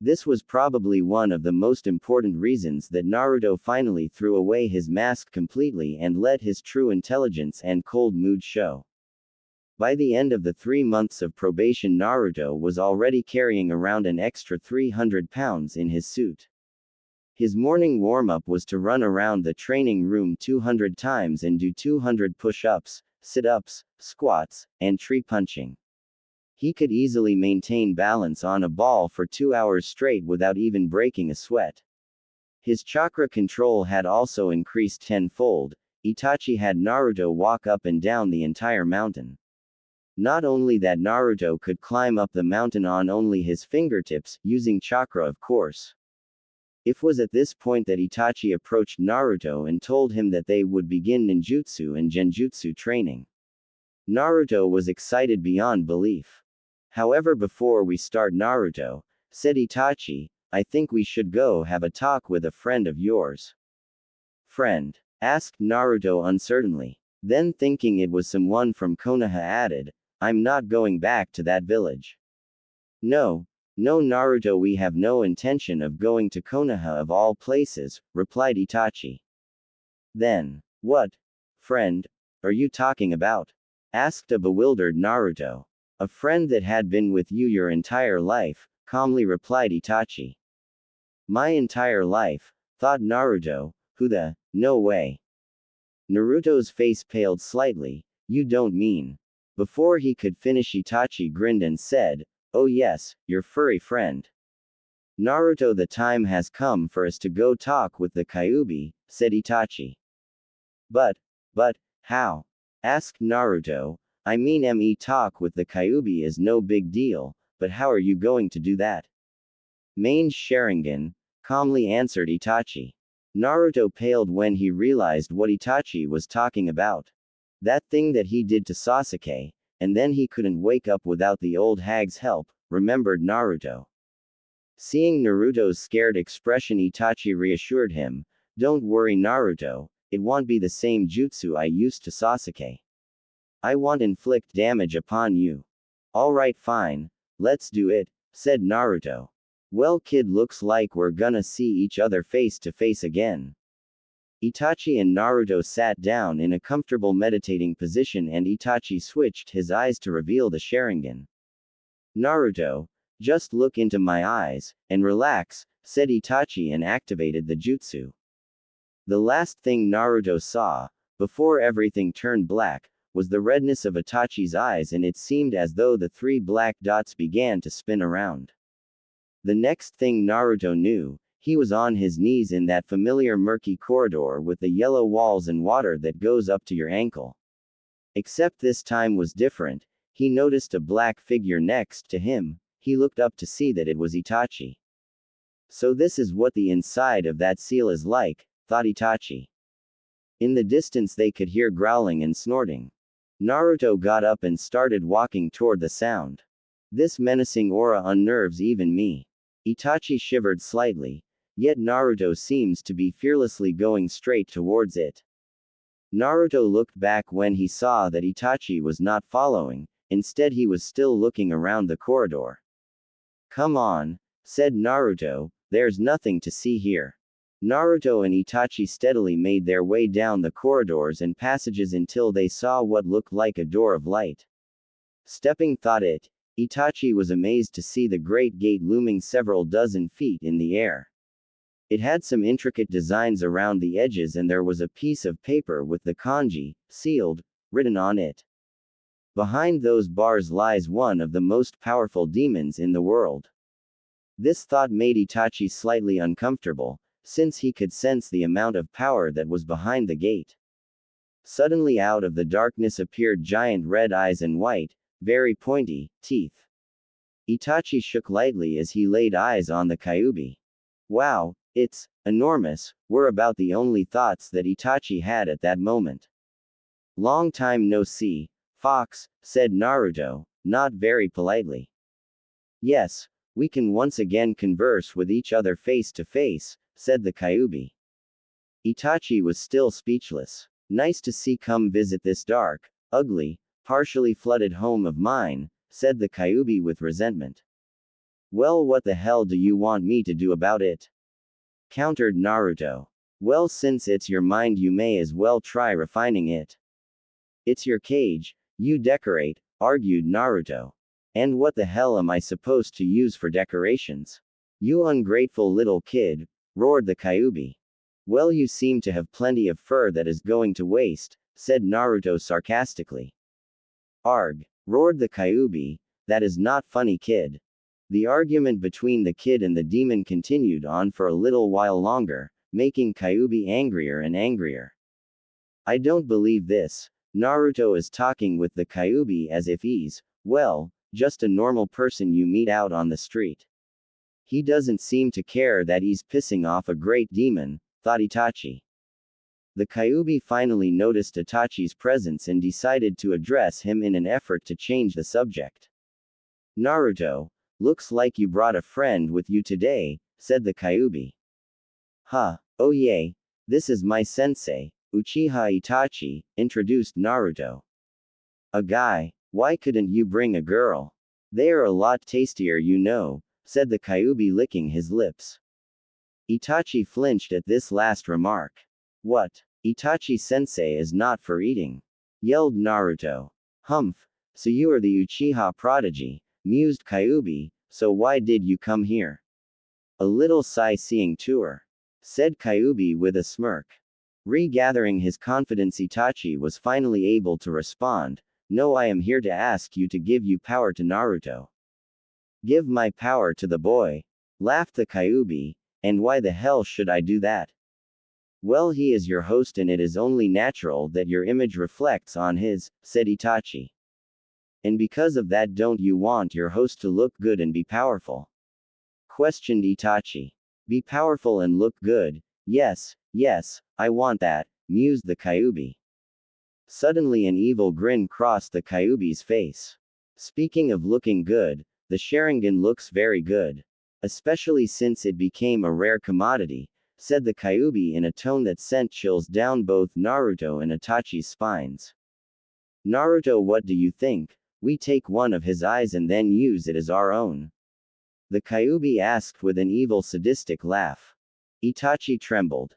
This was probably one of the most important reasons that Naruto finally threw away his mask completely and let his true intelligence and cold mood show. By the end of the 3 months of probation, Naruto was already carrying around an extra 300 pounds in his suit. His morning warm-up was to run around the training room 200 times and do 200 push-ups, sit-ups, squats, and tree punching. He could easily maintain balance on a ball for 2 hours straight without even breaking a sweat. His chakra control had also increased tenfold. Itachi had Naruto walk up and down the entire mountain. Not only that, Naruto could climb up the mountain on only his fingertips, using chakra of course. It was at this point that Itachi approached Naruto and told him that they would begin ninjutsu and genjutsu training. Naruto was excited beyond belief. However, before we start, Naruto, said Itachi, I think we should go have a talk with a friend of yours. Friend? Asked Naruto uncertainly. Then, thinking it was someone from Konoha, added, I'm not going back to that village. No, Naruto, we have no intention of going to Konoha of all places, replied Itachi. Then, what, friend, are you talking about? Asked a bewildered Naruto. A friend that had been with you your entire life, calmly replied Itachi. My entire life, thought Naruto, no way. Naruto's face paled slightly, you don't mean. Before he could finish, Itachi grinned and said, oh yes, your furry friend. Naruto, the time has come for us to go talk with the Kyuubi, said Itachi. But, how? Asked Naruto. I mean, talk with the Kyuubi is no big deal, but how are you going to do that? Mange Sharingan, calmly answered Itachi. Naruto paled when he realized what Itachi was talking about. That thing that he did to Sasuke, and then he couldn't wake up without the old hag's help, remembered Naruto. Seeing Naruto's scared expression, Itachi reassured him, don't worry Naruto, it won't be the same jutsu I used to Sasuke. I won't inflict damage upon you. Alright, fine, let's do it, said Naruto. Well kid, looks like we're gonna see each other face to face again. Itachi and Naruto sat down in a comfortable meditating position and Itachi switched his eyes to reveal the Sharingan. Naruto, just look into my eyes, and relax, said Itachi and activated the jutsu. The last thing Naruto saw, before everything turned black, was the redness of Itachi's eyes, and it seemed as though the 3 black dots began to spin around. The next thing Naruto knew, he was on his knees in that familiar murky corridor with the yellow walls and water that goes up to your ankle. Except this time was different, he noticed a black figure next to him, he looked up to see that it was Itachi. So this is what the inside of that seal is like, thought Itachi. In the distance they could hear growling and snorting. Naruto got up and started walking toward the sound. This menacing aura unnerves even me. Itachi shivered slightly, yet Naruto seems to be fearlessly going straight towards it. Naruto looked back when he saw that Itachi was not following, instead he was still looking around the corridor. Come on, said Naruto, there's nothing to see here. Naruto and Itachi steadily made their way down the corridors and passages until they saw what looked like a door of light. Stepping thought it, Itachi was amazed to see the great gate looming several dozen feet in the air. It had some intricate designs around the edges and there was a piece of paper with the kanji, sealed, written on it. Behind those bars lies one of the most powerful demons in the world. This thought made Itachi slightly uncomfortable, since he could sense the amount of power that was behind the gate. Suddenly out of the darkness appeared giant red eyes and white, very pointy, teeth. Itachi shook lightly as he laid eyes on the Kyuubi. Wow, it's enormous, were about the only thoughts that Itachi had at that moment. Long time no see, Fox, said Naruto, not very politely. Yes, we can once again converse with each other face to face, said the Kyuubi. Itachi was still speechless. Nice to see, come visit this dark, ugly, partially flooded home of mine, said the Kyuubi with resentment. Well, what the hell do you want me to do about it? Countered Naruto. Well, since it's your mind, you may as well try refining it. It's your cage, you decorate, argued Naruto. And what the hell am I supposed to use for decorations? You ungrateful little kid, roared the Kyuubi. Well, you seem to have plenty of fur that is going to waste, said Naruto sarcastically. Arg, roared the Kyuubi, that is not funny, kid. The argument between the kid and the demon continued on for a little while longer, making Kyuubi angrier and angrier. I don't believe this, Naruto is talking with the Kyuubi as if he's, well, just a normal person you meet out on the street. He doesn't seem to care that he's pissing off a great demon, thought Itachi. The Kyuubi finally noticed Itachi's presence and decided to address him in an effort to change the subject. Naruto, looks like you brought a friend with you today, said the Kyuubi. Huh, oh yay, this is my sensei, Uchiha Itachi, introduced Naruto. A guy, why couldn't you bring a girl? They are a lot tastier, you know, said the Kyuubi licking his lips. Itachi flinched at this last remark. What? Itachi-sensei is not for eating, yelled Naruto. Humph, so you are the Uchiha prodigy, mused Kyuubi, so why did you come here? A little sightseeing tour, said Kyuubi with a smirk. Regathering his confidence, Itachi was finally able to respond, no, I am here to ask you to give you power to Naruto. Give my power to the boy, laughed the Kyuubi, and why the hell should I do that? Well, he is your host and it is only natural that your image reflects on his, said Itachi. And because of that, don't you want your host to look good and be powerful? Questioned Itachi. Be powerful and look good, yes, I want that, mused the Kyuubi. Suddenly an evil grin crossed the Kyuubi's face. Speaking of looking good, the Sharingan looks very good. Especially since it became a rare commodity, said the Kyuubi in a tone that sent chills down both Naruto and Itachi's spines. Naruto, what do you think? We take one of his eyes and then use it as our own. The Kyuubi asked with an evil sadistic laugh. Itachi trembled.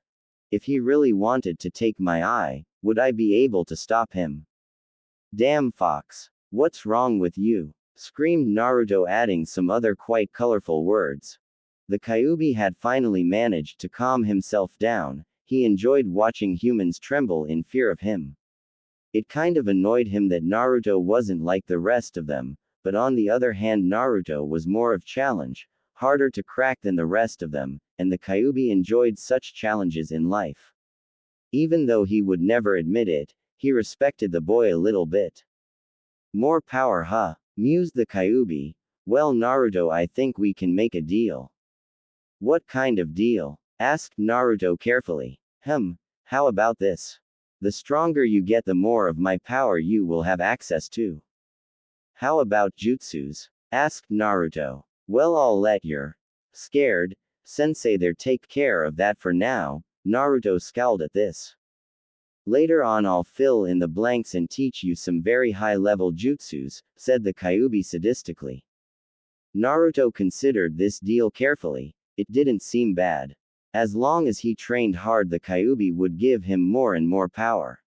If he really wanted to take my eye, would I be able to stop him? Damn fox. What's wrong with you? Screamed Naruto, adding some other quite colorful words. The Kyuubi had finally managed to calm himself down. He enjoyed watching humans tremble in fear of him. It kind of annoyed him that Naruto wasn't like the rest of them, but on the other hand Naruto was more of challenge, harder to crack than the rest of them, and the Kyuubi enjoyed such challenges in life. Even though he would never admit it, he respected the boy a little bit. More power, huh? Mused the Kyuubi. Well, Naruto, I think we can make a deal. What kind of deal? Asked Naruto carefully. How about this? The stronger you get, the more of my power you will have access to. How about jutsus? Asked Naruto. Well, I'll let your scared sensei there take care of that for now. Naruto scowled at this. Later on I'll fill in the blanks and teach you some very high-level jutsus, said the Kyuubi sadistically. Naruto considered this deal carefully. It didn't seem bad. As long as he trained hard, the Kyuubi would give him more and more power.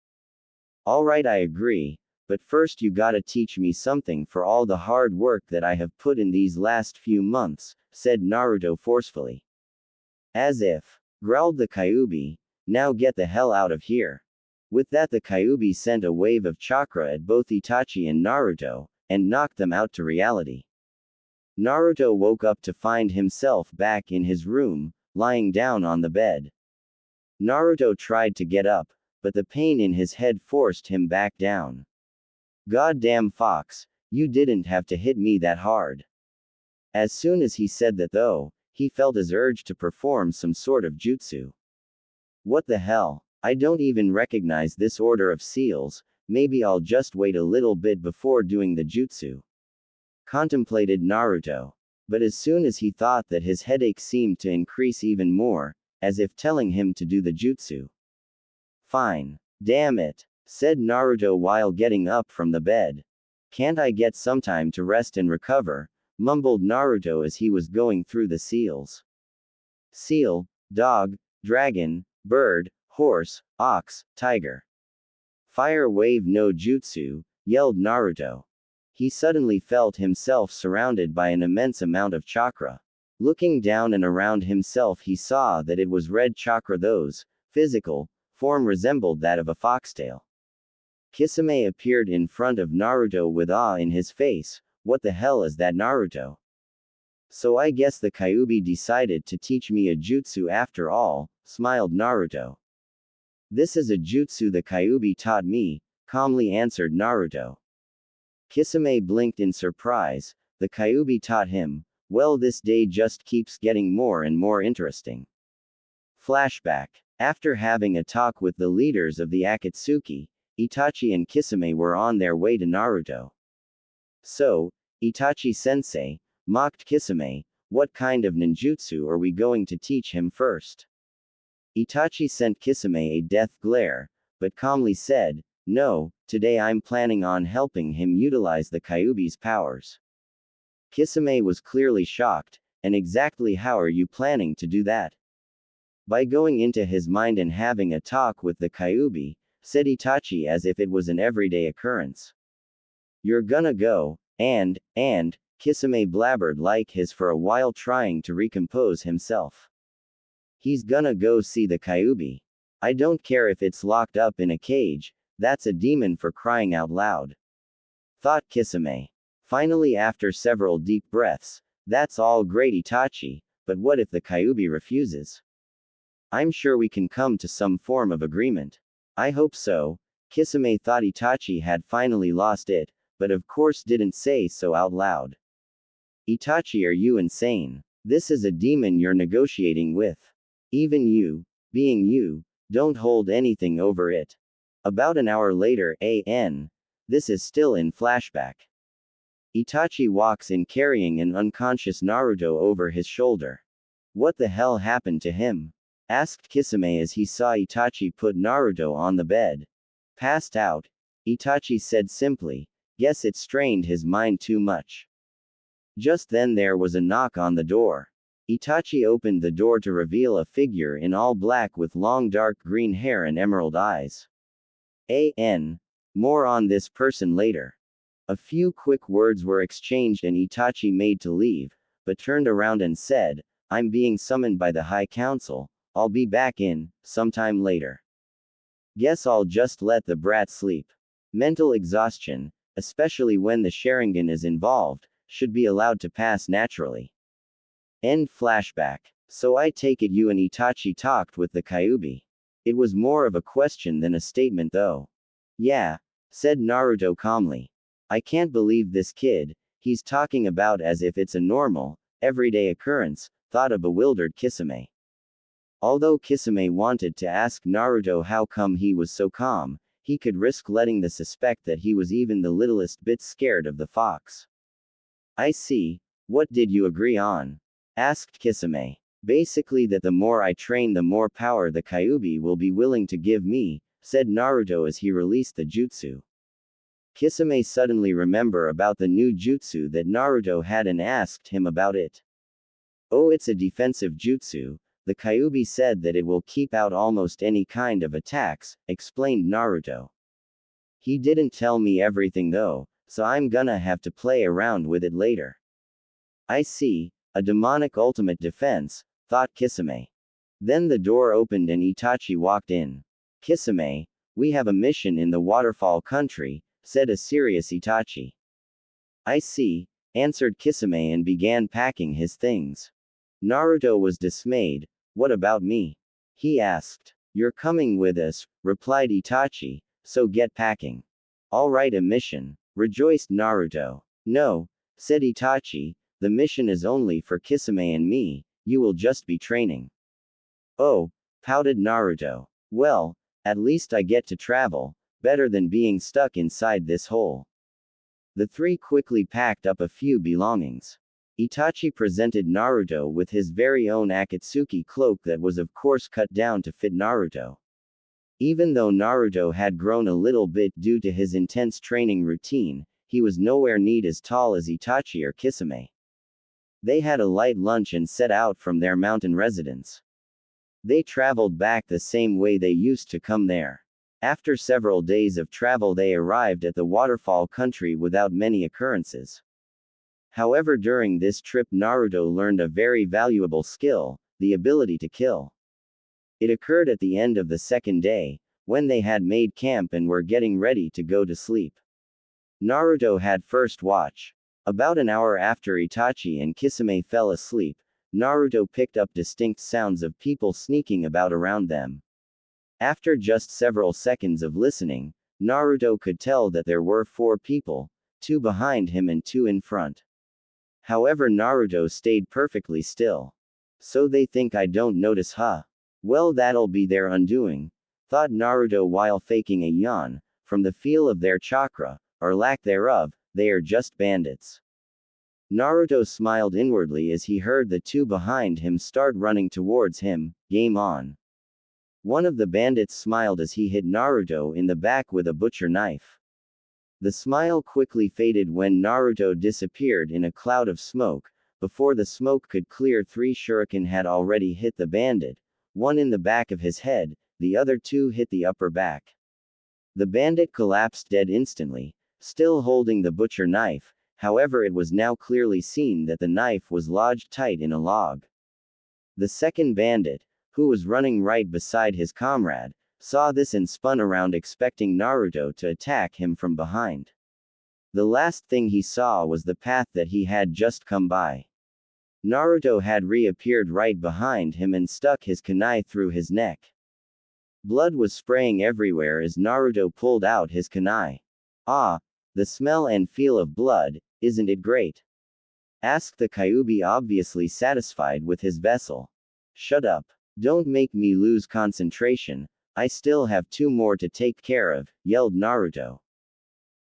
Alright, I agree, but first you gotta teach me something for all the hard work that I have put in these last few months, said Naruto forcefully. As if, growled the Kyuubi, now get the hell out of here. With that, the Kyuubi sent a wave of chakra at both Itachi and Naruto, and knocked them out to reality. Naruto woke up to find himself back in his room, lying down on the bed. Naruto tried to get up, but the pain in his head forced him back down. Goddamn fox, you didn't have to hit me that hard. As soon as he said that though, he felt his urge to perform some sort of jutsu. What the hell? I don't even recognize this order of seals, maybe I'll just wait a little bit before doing the jutsu. Contemplated Naruto. But as soon as he thought that, his headache seemed to increase even more, as if telling him to do the jutsu. Fine. Damn it, said Naruto while getting up from the bed. Can't I get some time to rest and recover? Mumbled Naruto as he was going through the seals. Seal, dog, dragon, bird, horse, ox, tiger. Fire wave no jutsu, yelled Naruto. He suddenly felt himself surrounded by an immense amount of chakra. Looking down and around himself, he saw that it was red chakra. Those physical form resembled that of a foxtail. Kisame appeared in front of Naruto with awe in his face. What the hell is that, Naruto? So I guess the Kyuubi decided to teach me a jutsu after all, smiled Naruto. This is a jutsu the Kyuubi taught me, calmly answered Naruto. Kisame blinked in surprise. The Kyuubi taught him. Well, this day just keeps getting more and more interesting. Flashback. After having a talk with the leaders of the Akatsuki, Itachi and Kisame were on their way to Naruto. So, Itachi-sensei, mocked Kisame, what kind of ninjutsu are we going to teach him first? Itachi sent Kisame a death glare, but calmly said, no, today I'm planning on helping him utilize the Kyuubi's powers. Kisame was clearly shocked, and exactly how are you planning to do that? By going into his mind and having a talk with the Kyuubi, said Itachi as if it was an everyday occurrence. You're gonna go, and, Kisame blabbered like his for a while trying to recompose himself. He's gonna go see the Kyuubi. I don't care if it's locked up in a cage, that's a demon for crying out loud. Thought Kisame. Finally, after several deep breaths, that's all great Itachi, but what if the Kyuubi refuses? I'm sure we can come to some form of agreement. I hope so. Kisame thought Itachi had finally lost it, but of course didn't say so out loud. Itachi, are you insane? This is a demon you're negotiating with. Even you, being you, don't hold anything over it. About an hour later, this is still in flashback. Itachi walks in carrying an unconscious Naruto over his shoulder. What the hell happened to him? Asked Kisame as he saw Itachi put Naruto on the bed. Passed out, Itachi said simply. Guess it strained his mind too much. Just then there was a knock on the door. Itachi opened the door to reveal a figure in all black with long dark green hair and emerald eyes. More on this person later. A few quick words were exchanged and Itachi made to leave, but turned around and said, I'm being summoned by the High Council. I'll be back in, sometime later. Guess I'll just let the brat sleep. Mental exhaustion, especially when the Sharingan is involved, should be allowed to pass naturally. End flashback. So I take it you and Itachi talked with the Kyuubi. It was more of a question than a statement though. Yeah, said Naruto calmly. I can't believe this kid, he's talking about as if it's a normal, everyday occurrence, thought a bewildered Kisame. Although Kisame wanted to ask Naruto how come he was so calm, he could risk letting the suspect that he was even the littlest bit scared of the fox. I see. What did you agree on? Asked Kisame. Basically that the more I train the more power the Kyuubi will be willing to give me, said Naruto as he released the jutsu. Kisame suddenly remembered about the new jutsu that Naruto had and asked him about it. Oh, it's a defensive jutsu. The Kyuubi said that it will keep out almost any kind of attacks, explained Naruto. He didn't tell me everything though, so I'm gonna have to play around with it later. I see, a demonic ultimate defense, thought Kisame. Then the door opened and Itachi walked in. Kisame, we have a mission in the waterfall country, said a serious Itachi. I see, answered Kisame and began packing his things. Naruto was dismayed. What about me? He asked. You're coming with us, replied Itachi, so get packing. All right, a mission, rejoiced Naruto. No, said Itachi, the mission is only for Kisame and me, you will just be training. Oh, pouted Naruto. Well, at least I get to travel, better than being stuck inside this hole. The three quickly packed up a few belongings. Itachi presented Naruto with his very own Akatsuki cloak that was of course cut down to fit Naruto. Even though Naruto had grown a little bit due to his intense training routine, he was nowhere near as tall as Itachi or Kisame. They had a light lunch and set out from their mountain residence. They traveled back the same way they used to come there. After several days of travel they arrived at the waterfall country without many occurrences. However, during this trip Naruto learned a very valuable skill, the ability to kill. It occurred at the end of the second day, when they had made camp and were getting ready to go to sleep. Naruto had first watch. About an hour after Itachi and Kisame fell asleep, Naruto picked up distinct sounds of people sneaking about around them. After just several seconds of listening, Naruto could tell that there were 4 people, 2 behind him and 2 in front. However, Naruto stayed perfectly still. So they think I don't notice, huh? Well, that'll be their undoing, thought Naruto while faking a yawn. From the feel of their chakra, or lack thereof, they are just bandits. Naruto smiled inwardly as he heard the 2 behind him start running towards him. Game on. One of the bandits smiled as he hit Naruto in the back with a butcher knife. The smile quickly faded when Naruto disappeared in a cloud of smoke. Before the smoke could clear, 3 shuriken had already hit the bandit, 1 in the back of his head, the other 2 hit the upper back. The bandit collapsed dead instantly, still holding the butcher knife. However, it was now clearly seen that the knife was lodged tight in a log. The second bandit, who was running right beside his comrade, saw this and spun around expecting Naruto to attack him from behind. The last thing he saw was the path that he had just come by. Naruto had reappeared right behind him and stuck his kunai through his neck. Blood was spraying everywhere as Naruto pulled out his kunai. Ah, the smell and feel of blood, isn't it great? Asked the Kyuubi, obviously satisfied with his vessel. Shut up. Don't make me lose concentration, I still have 2 more to take care of, yelled Naruto.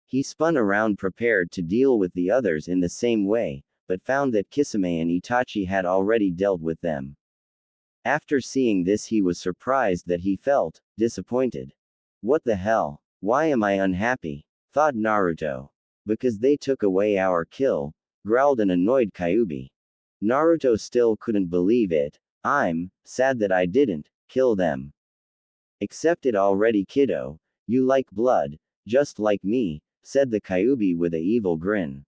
He spun around prepared to deal with the others in the same way, but found that Kisame and Itachi had already dealt with them. After seeing this, he was surprised that he felt disappointed. What the hell? Why am I unhappy? Thought Naruto. Because they took away our kill, growled an annoyed Kyuubi. Naruto still couldn't believe it. I'm sad that I didn't kill them. Accept it already, kiddo. You like blood, just like me, said the Kyuubi with a evil grin.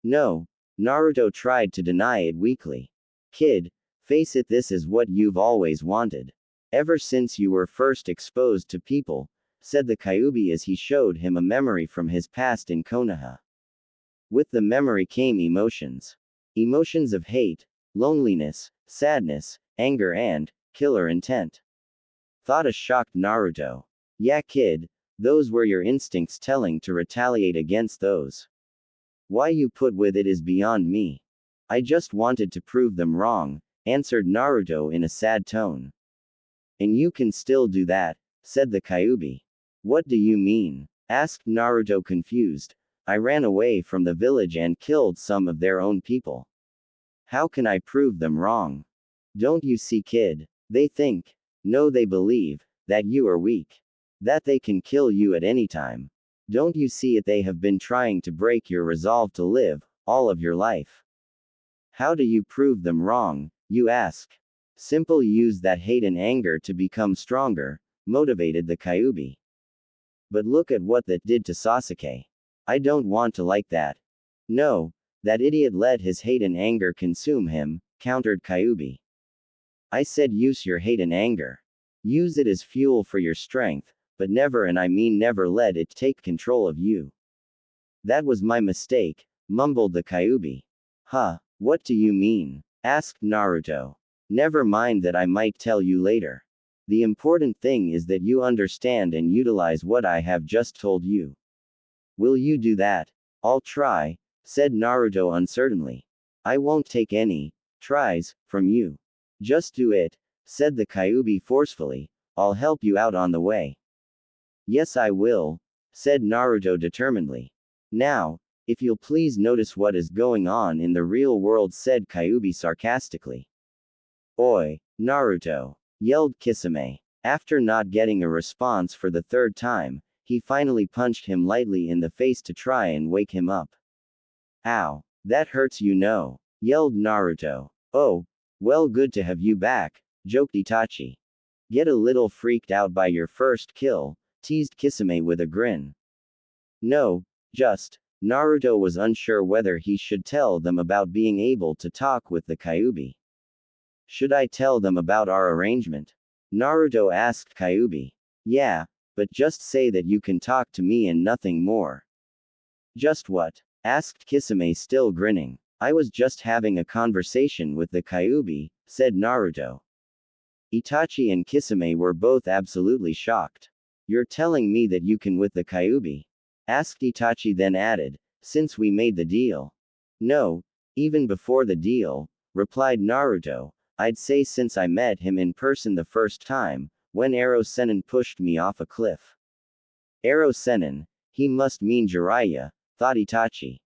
No, Naruto tried to deny it weakly. Kid, face it, this is what you've always wanted. Ever since you were first exposed to people, said the Kyuubi as he showed him a memory from his past in Konoha. With the memory came emotions. Emotions of hate, loneliness, sadness, anger and killer intent. Thought a shocked Naruto. Yeah, kid, those were your instincts telling to retaliate against those. Why you put with it is beyond me. I just wanted to prove them wrong, answered Naruto in a sad tone. And you can still do that, said the Kyuubi. What do you mean? Asked Naruto confused. I ran away from the village and killed some of their own people. How can I prove them wrong? Don't you see, kid? They think, no, they believe, that you are weak. That they can kill you at any time. Don't you see it? They have been trying to break your resolve to live, all of your life. How do you prove them wrong, you ask? Simple, use that hate and anger to become stronger, motivated the Kyuubi. But look at what that did to Sasuke. I don't want to like that. No, that idiot let his hate and anger consume him, countered Kyuubi. I said use your hate and anger. Use it as fuel for your strength, but never, and I mean never, let it take control of you. That was my mistake, mumbled the Kyuubi. Huh, what do you mean? Asked Naruto. Never mind that, I might tell you later. The important thing is that you understand and utilize what I have just told you. Will you do that? I'll try, said Naruto uncertainly. I won't take any tries from you. Just do it, said the Kyuubi forcefully. I'll help you out on the way. Yes, I will, said Naruto determinedly. Now, if you'll please notice what is going on in the real world, said Kyuubi sarcastically. Oi, Naruto, yelled Kisame. After not getting a response for the 3rd time, he finally punched him lightly in the face to try and wake him up. Ow, that hurts, you know, yelled Naruto. Oh, well, good to have you back, joked Itachi. Get a little freaked out by your first kill, teased Kisame with a grin. No, just, Naruto was unsure whether he should tell them about being able to talk with the Kyuubi. Should I tell them about our arrangement? Naruto asked Kyuubi. Yeah, but just say that you can talk to me and nothing more. Just what? Asked Kisame, still grinning. I was just having a conversation with the Kyuubi, said Naruto. Itachi and Kisame were both absolutely shocked. You're telling me that you can with the Kyuubi? Asked Itachi, then added, since we made the deal. No, even before the deal, replied Naruto, I'd say since I met him in person the first time, when Ero Sennin pushed me off a cliff. Ero Sennin, he must mean Jiraiya, thought Itachi.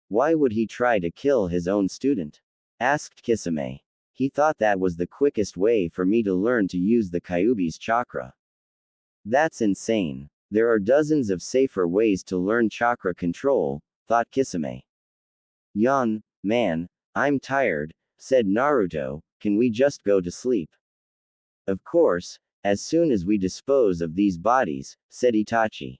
Why would he try to kill his own student? Asked Kisame. He thought that was the quickest way for me to learn to use the Kyuubi's chakra. That's insane. There are dozens of safer ways to learn chakra control, thought Kisame. Man, I'm tired, said Naruto, can we just go to sleep? Of course, as soon as we dispose of these bodies, said Itachi.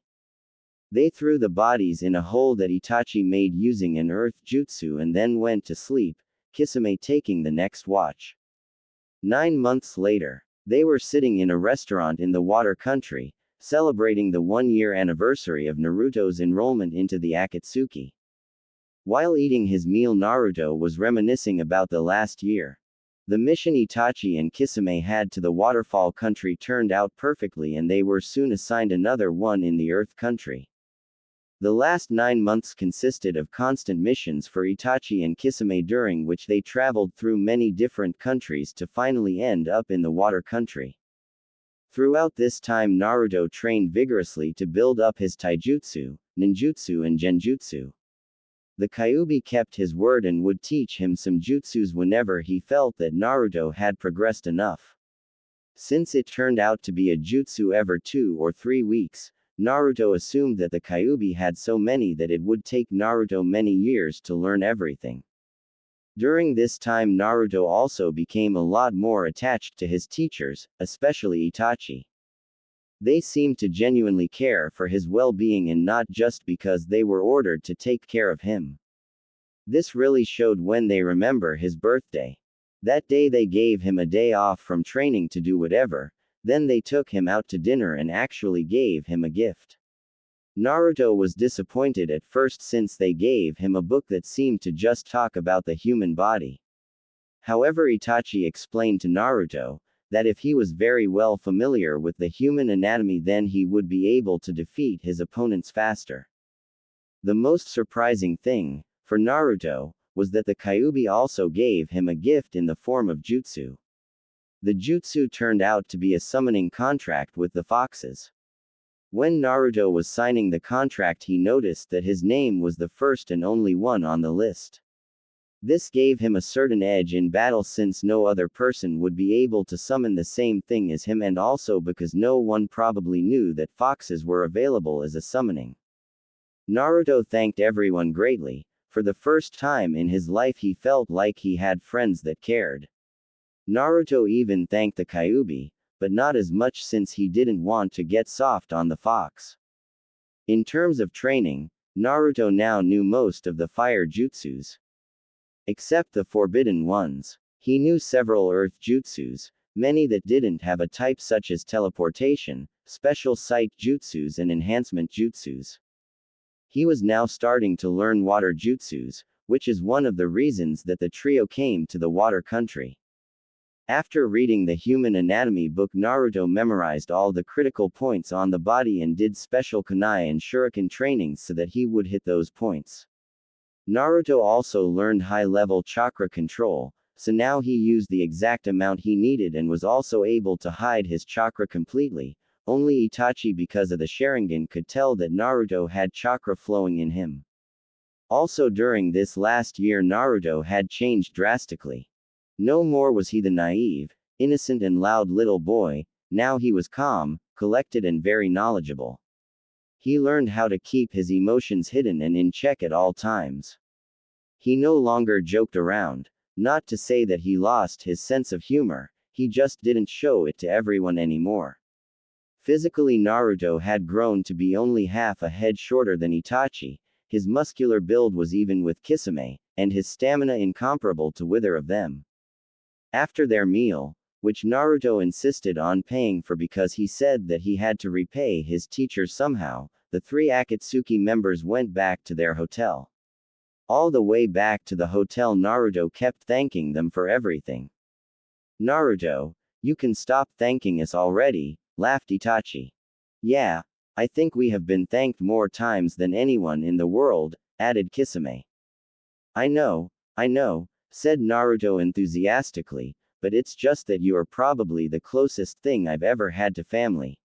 They threw the bodies in a hole that Itachi made using an earth jutsu and then went to sleep, Kisame taking the next watch. 9 months later, they were sitting in a restaurant in the Water Country, celebrating the 1-year anniversary of Naruto's enrollment into the Akatsuki. While eating his meal, Naruto was reminiscing about the last year. The mission Itachi and Kisame had to the Waterfall Country turned out perfectly, and they were soon assigned another one in the Earth Country. The last 9 months consisted of constant missions for Itachi and Kisame, during which they traveled through many different countries to finally end up in the Water Country. Throughout this time, Naruto trained vigorously to build up his taijutsu, ninjutsu and genjutsu. The Kyuubi kept his word and would teach him some jutsus whenever he felt that Naruto had progressed enough. Since it turned out to be a jutsu every 2 or 3 weeks, Naruto assumed that the Kyuubi had so many that it would take Naruto many years to learn everything. During this time, Naruto also became a lot more attached to his teachers, especially Itachi. They seemed to genuinely care for his well-being, and not just because they were ordered to take care of him. This really showed when they remember his birthday. That day they gave him a day off from training to do whatever, then they took him out to dinner and actually gave him a gift. Naruto was disappointed at first since they gave him a book that seemed to just talk about the human body. However, Itachi explained to Naruto that if he was very well familiar with the human anatomy, then he would be able to defeat his opponents faster. The most surprising thing, for Naruto, was that the Kyuubi also gave him a gift in the form of jutsu. The jutsu turned out to be a summoning contract with the foxes. When Naruto was signing the contract, he noticed that his name was the first and only one on the list. This gave him a certain edge in battle, since no other person would be able to summon the same thing as him, and also because no one probably knew that foxes were available as a summoning. Naruto thanked everyone greatly. For the first time in his life, he felt like he had friends that cared. Naruto even thanked the Kyuubi, but not as much since he didn't want to get soft on the fox. In terms of training, Naruto now knew most of the fire jutsus. Except the forbidden ones. He knew several earth jutsus, many that didn't have a type, such as teleportation, special sight jutsus and enhancement jutsus. He was now starting to learn water jutsus, which is one of the reasons that the trio came to the Water Country. After reading the human anatomy book, Naruto memorized all the critical points on the body and did special kunai and shuriken trainings so that he would hit those points. Naruto also learned high-level chakra control, so now he used the exact amount he needed and was also able to hide his chakra completely. Only Itachi, because of the Sharingan, could tell that Naruto had chakra flowing in him. Also, during this last year, Naruto had changed drastically. No more was he the naive, innocent and loud little boy, now he was calm, collected and very knowledgeable. He learned how to keep his emotions hidden and in check at all times. He no longer joked around, not to say that he lost his sense of humor, he just didn't show it to everyone anymore. Physically, Naruto had grown to be only half a head shorter than Itachi, his muscular build was even with Kisame, and his stamina incomparable to either of them. After their meal, which Naruto insisted on paying for because he said that he had to repay his teachers somehow, the 3 Akatsuki members went back to their hotel. All the way back to the hotel, Naruto kept thanking them for everything. Naruto, you can stop thanking us already, laughed Itachi. Yeah, I think we have been thanked more times than anyone in the world, added Kisame. I know, said Naruto enthusiastically, but it's just that you are probably the closest thing I've ever had to family.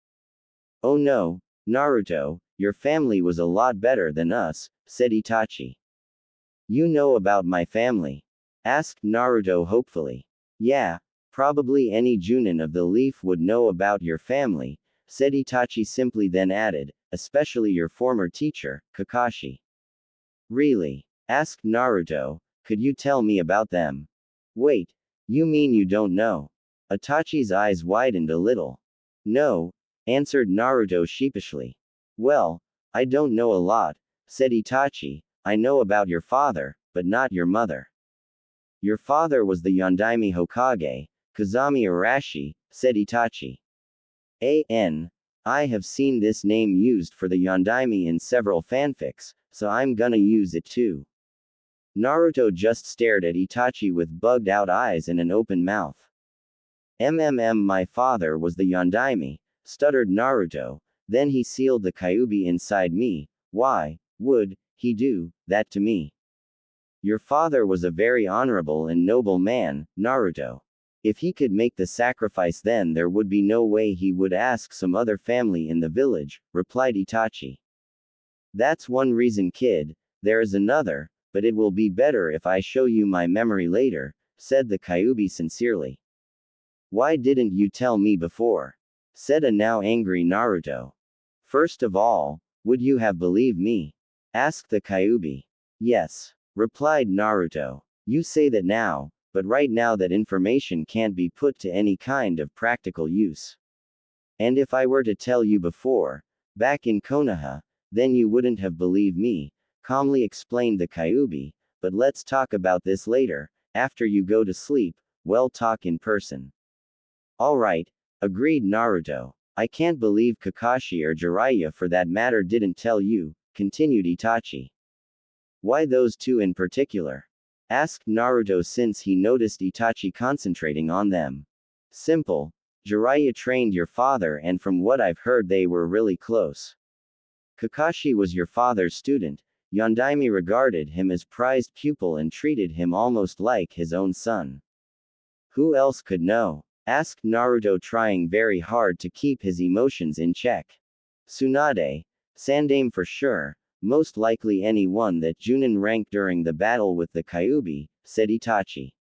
Oh no, Naruto, your family was a lot better than us, said Itachi. You know about my family? Asked Naruto hopefully. Yeah, probably any Junin of the Leaf would know about your family, said Itachi simply, then added, especially your former teacher, Kakashi. Really? Asked Naruto, could you tell me about them? Wait, you mean you don't know? Itachi's eyes widened a little. No, answered Naruto sheepishly. Well, I don't know a lot, said Itachi. I know about your father, but not your mother. Your father was the Yondaime Hokage, Kazami Arashi, said Itachi. I have seen this name used for the Yondaime in several fanfics, so I'm gonna use it too. Naruto just stared at Itachi with bugged out eyes and an open mouth. My father was the Yondaime, stuttered Naruto, then he sealed the Kyuubi inside me. Why would he do that to me? Your father was a very honorable and noble man, Naruto. If he could make the sacrifice, then there would be no way he would ask some other family in the village, replied Itachi. That's one reason, kid. There is another, but it will be better if I show you my memory later, said the Kyuubi sincerely. Why didn't you tell me before? Said a now angry Naruto. First of all, would you have believed me? Asked the Kyuubi. Yes, replied Naruto. You say that now, but right now that information can't be put to any kind of practical use. And if I were to tell you before, back in Konoha, then you wouldn't have believed me, calmly explained the Kyuubi, but let's talk about this later, after you go to sleep, we'll talk in person. Alright, agreed Naruto. I can't believe Kakashi or Jiraiya for that matter didn't tell you, continued Itachi. Why those two in particular? Asked Naruto since he noticed Itachi concentrating on them. Simple. Jiraiya trained your father and from what I've heard they were really close. Kakashi was your father's student. Yondaime regarded him as prized pupil and treated him almost like his own son. Who else could know? Asked Naruto, trying very hard to keep his emotions in check. Tsunade. Sandaime for sure, most likely anyone that Junin ranked during the battle with the Kyuubi, said Itachi.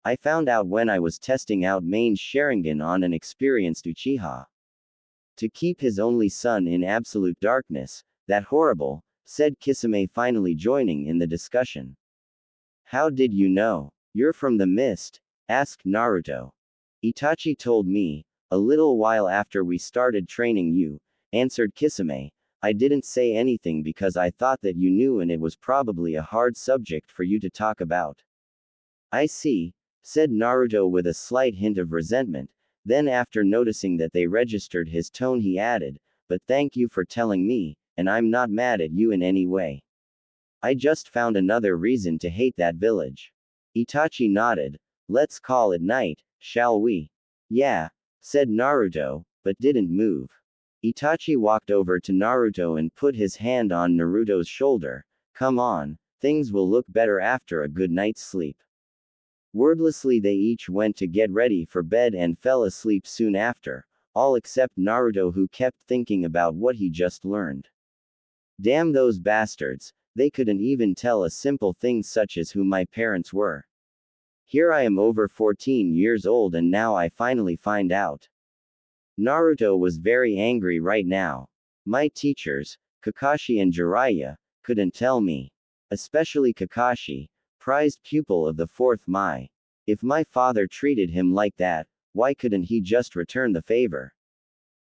I found out when I was testing out main Sharingan on an experienced Uchiha. To keep his only son in absolute darkness, that horrible, said Kisame, finally joining in the discussion. How did you know? You're from the mist? Asked Naruto. Itachi told me, a little while after we started training you, answered Kisame. I didn't say anything because I thought that you knew and it was probably a hard subject for you to talk about. I see, said Naruto with a slight hint of resentment, then after noticing that they registered his tone he added, but thank you for telling me, and I'm not mad at you in any way. I just found another reason to hate that village. Itachi nodded. Let's call it night, shall we? Yeah, said Naruto, but didn't move. Itachi walked over to Naruto and put his hand on Naruto's shoulder. Come on, things will look better after a good night's sleep. Wordlessly they each went to get ready for bed and fell asleep soon after, all except Naruto, who kept thinking about what he just learned. Damn those bastards, they couldn't even tell a simple thing such as who my parents were. Here I am over 14 years old and now I finally find out. Naruto was very angry right now. My teachers, Kakashi and Jiraiya, couldn't tell me. Especially Kakashi, prized pupil of the 4th Mai. If my father treated him like that, why couldn't he just return the favor?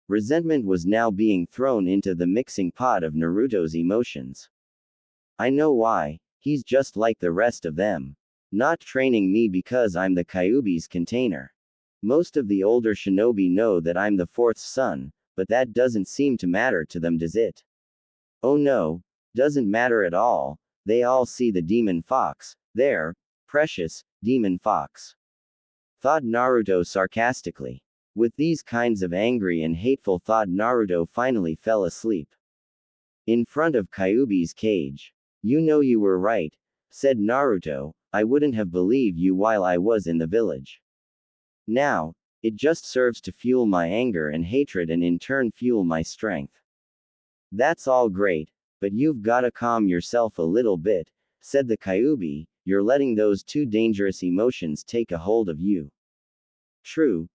Resentment was now being thrown into the mixing pot of Naruto's emotions. I know why, he's just like the rest of them. Not training me because I'm the Kyuubi's container. Most of the older shinobi know that I'm the 4th son, but that doesn't seem to matter to them, does it? Oh no, doesn't matter at all. They all see the demon fox, there, precious, demon fox. Thought Naruto sarcastically. With these kinds of angry and hateful thought, Naruto finally fell asleep. In front of Kyuubi's cage. You know you were right, said Naruto, I wouldn't have believed you while I was in the village. Now, it just serves to fuel my anger and hatred and in turn fuel my strength. That's all great, but you've gotta calm yourself a little bit, said the Kyuubi, you're letting those two dangerous emotions take a hold of you. True,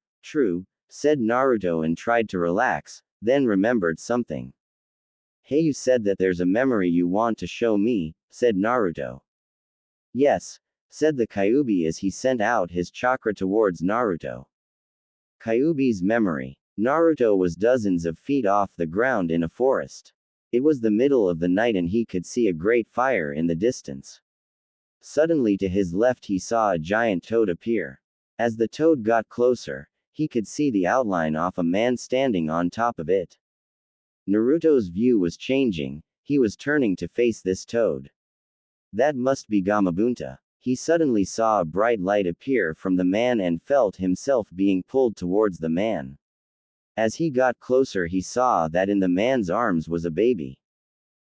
said Naruto and tried to relax, then remembered something. Hey, you said that there's a memory you want to show me, said Naruto. Yes, said the Kyuubi as he sent out his chakra towards Naruto. Kyuubi's memory. Naruto was dozens of feet off the ground in a forest. It was the middle of the night and he could see a great fire in the distance. Suddenly to his left he saw a giant toad appear. As the toad got closer, he could see the outline of a man standing on top of it. Naruto's view was changing, he was turning to face this toad. That must be Gamabunta. He suddenly saw a bright light appear from the man and felt himself being pulled towards the man. As he got closer he saw that in the man's arms was a baby.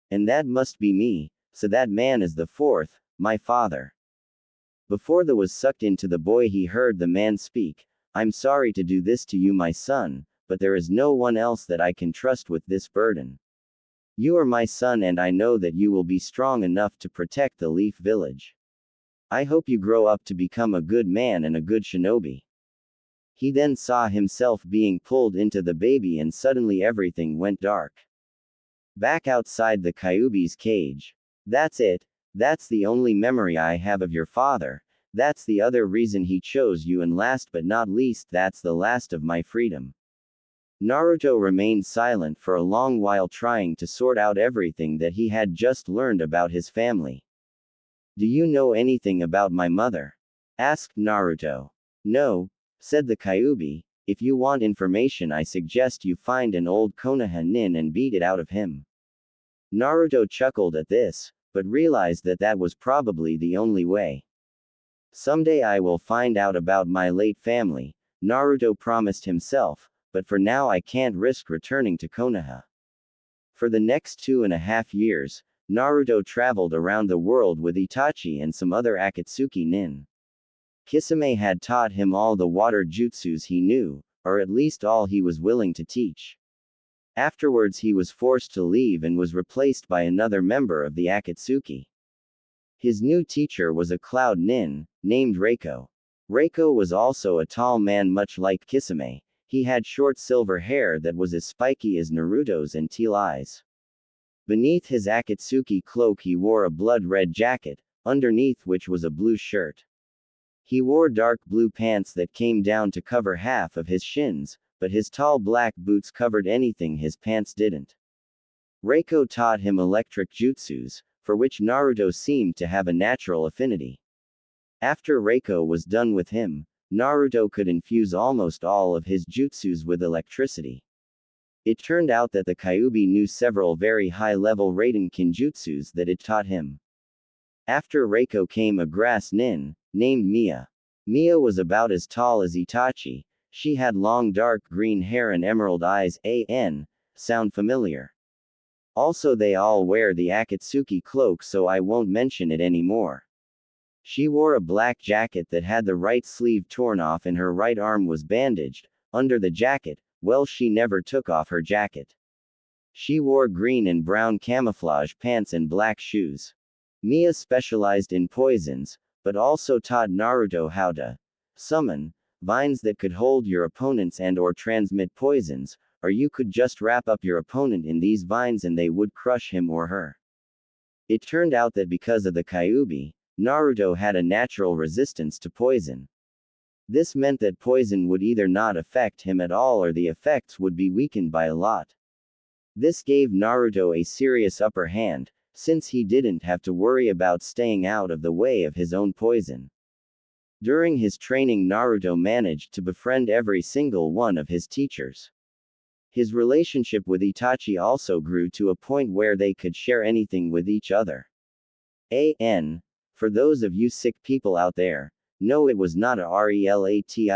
And that must be me, so that man is the fourth, my father. Before the was sucked into the boy he heard the man speak, I'm sorry to do this to you my son, but there is no one else that I can trust with this burden. You are my son and I know that you will be strong enough to protect the Leaf Village. I hope you grow up to become a good man and a good shinobi. He then saw himself being pulled into the baby and suddenly everything went dark. Back outside the Kyuubi's cage. That's it, that's the only memory I have of your father, that's the other reason he chose you and last but not least that's the last of my freedom. Naruto remained silent for a long while trying to sort out everything that he had just learned about his family. Do you know anything about my mother? Asked Naruto. No, said the Kyuubi, if you want information I suggest you find an old Konoha nin and beat it out of him. Naruto chuckled at this, but realized that that was probably the only way. Someday I will find out about my late family, Naruto promised himself, but for now I can't risk returning to Konoha. For the next 2.5 years, Naruto traveled around the world with Itachi and some other Akatsuki nin. Kisame had taught him all the water jutsus he knew, or at least all he was willing to teach. Afterwards he was forced to leave and was replaced by another member of the Akatsuki. His new teacher was a cloud nin, named Reiko. Reiko was also a tall man much like Kisame. He had short silver hair that was as spiky as Naruto's and teal eyes. Beneath his Akatsuki cloak he wore a blood-red jacket, underneath which was a blue shirt. He wore dark blue pants that came down to cover half of his shins, but his tall black boots covered anything his pants didn't. Reiko taught him electric jutsus, for which Naruto seemed to have a natural affinity. After Reiko was done with him, Naruto could infuse almost all of his jutsus with electricity. It turned out that the Kyuubi knew several very high-level Raiden Kinjutsus that it taught him. After Reiko came a grass nin, named Mia. Mia was about as tall as Itachi, she had long dark green hair and emerald eyes. Sound familiar? Also they all wear the Akatsuki cloak so I won't mention it anymore. She wore a black jacket that had the right sleeve torn off and her right arm was bandaged. Under the jacket, well, she never took off her jacket. She wore green and brown camouflage pants and black shoes. Mia specialized in poisons, but also taught Naruto how to summon vines that could hold your opponents and or transmit poisons, or you could just wrap up your opponent in these vines and they would crush him or her. It turned out that because of the Kyuubi, Naruto had a natural resistance to poison. This meant that poison would either not affect him at all or the effects would be weakened by a lot. This gave Naruto a serious upper hand, since he didn't have to worry about staying out of the way of his own poison. During his training Naruto managed to befriend every single one of his teachers. His relationship with Itachi also grew to a point where they could share anything with each other. For those of you sick people out there, no, it was not a RELATIONSHIP.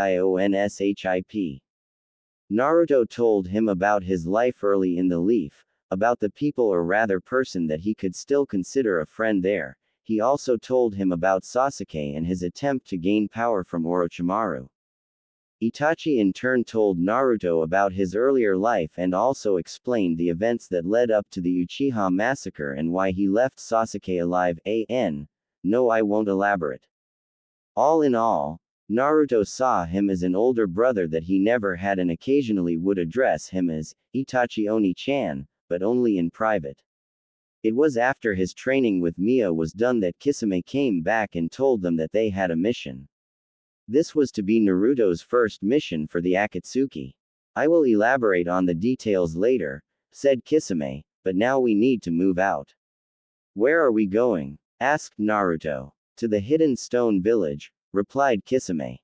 Naruto told him about his life early in the leaf, about the people or rather person that he could still consider a friend there. He also told him about Sasuke and his attempt to gain power from Orochimaru. Itachi in turn told Naruto about his earlier life and also explained the events that led up to the Uchiha massacre and why he left Sasuke alive. No, I won't elaborate. All in all, Naruto saw him as an older brother that he never had and occasionally would address him as Itachi Oni-chan, but only in private. It was after his training with Mia was done that Kisame came back and told them that they had a mission. This was to be Naruto's first mission for the Akatsuki. I will elaborate on the details later, said Kisame, but now we need to move out. Where are we going? Asked Naruto. To the Hidden Stone Village, replied Kisame.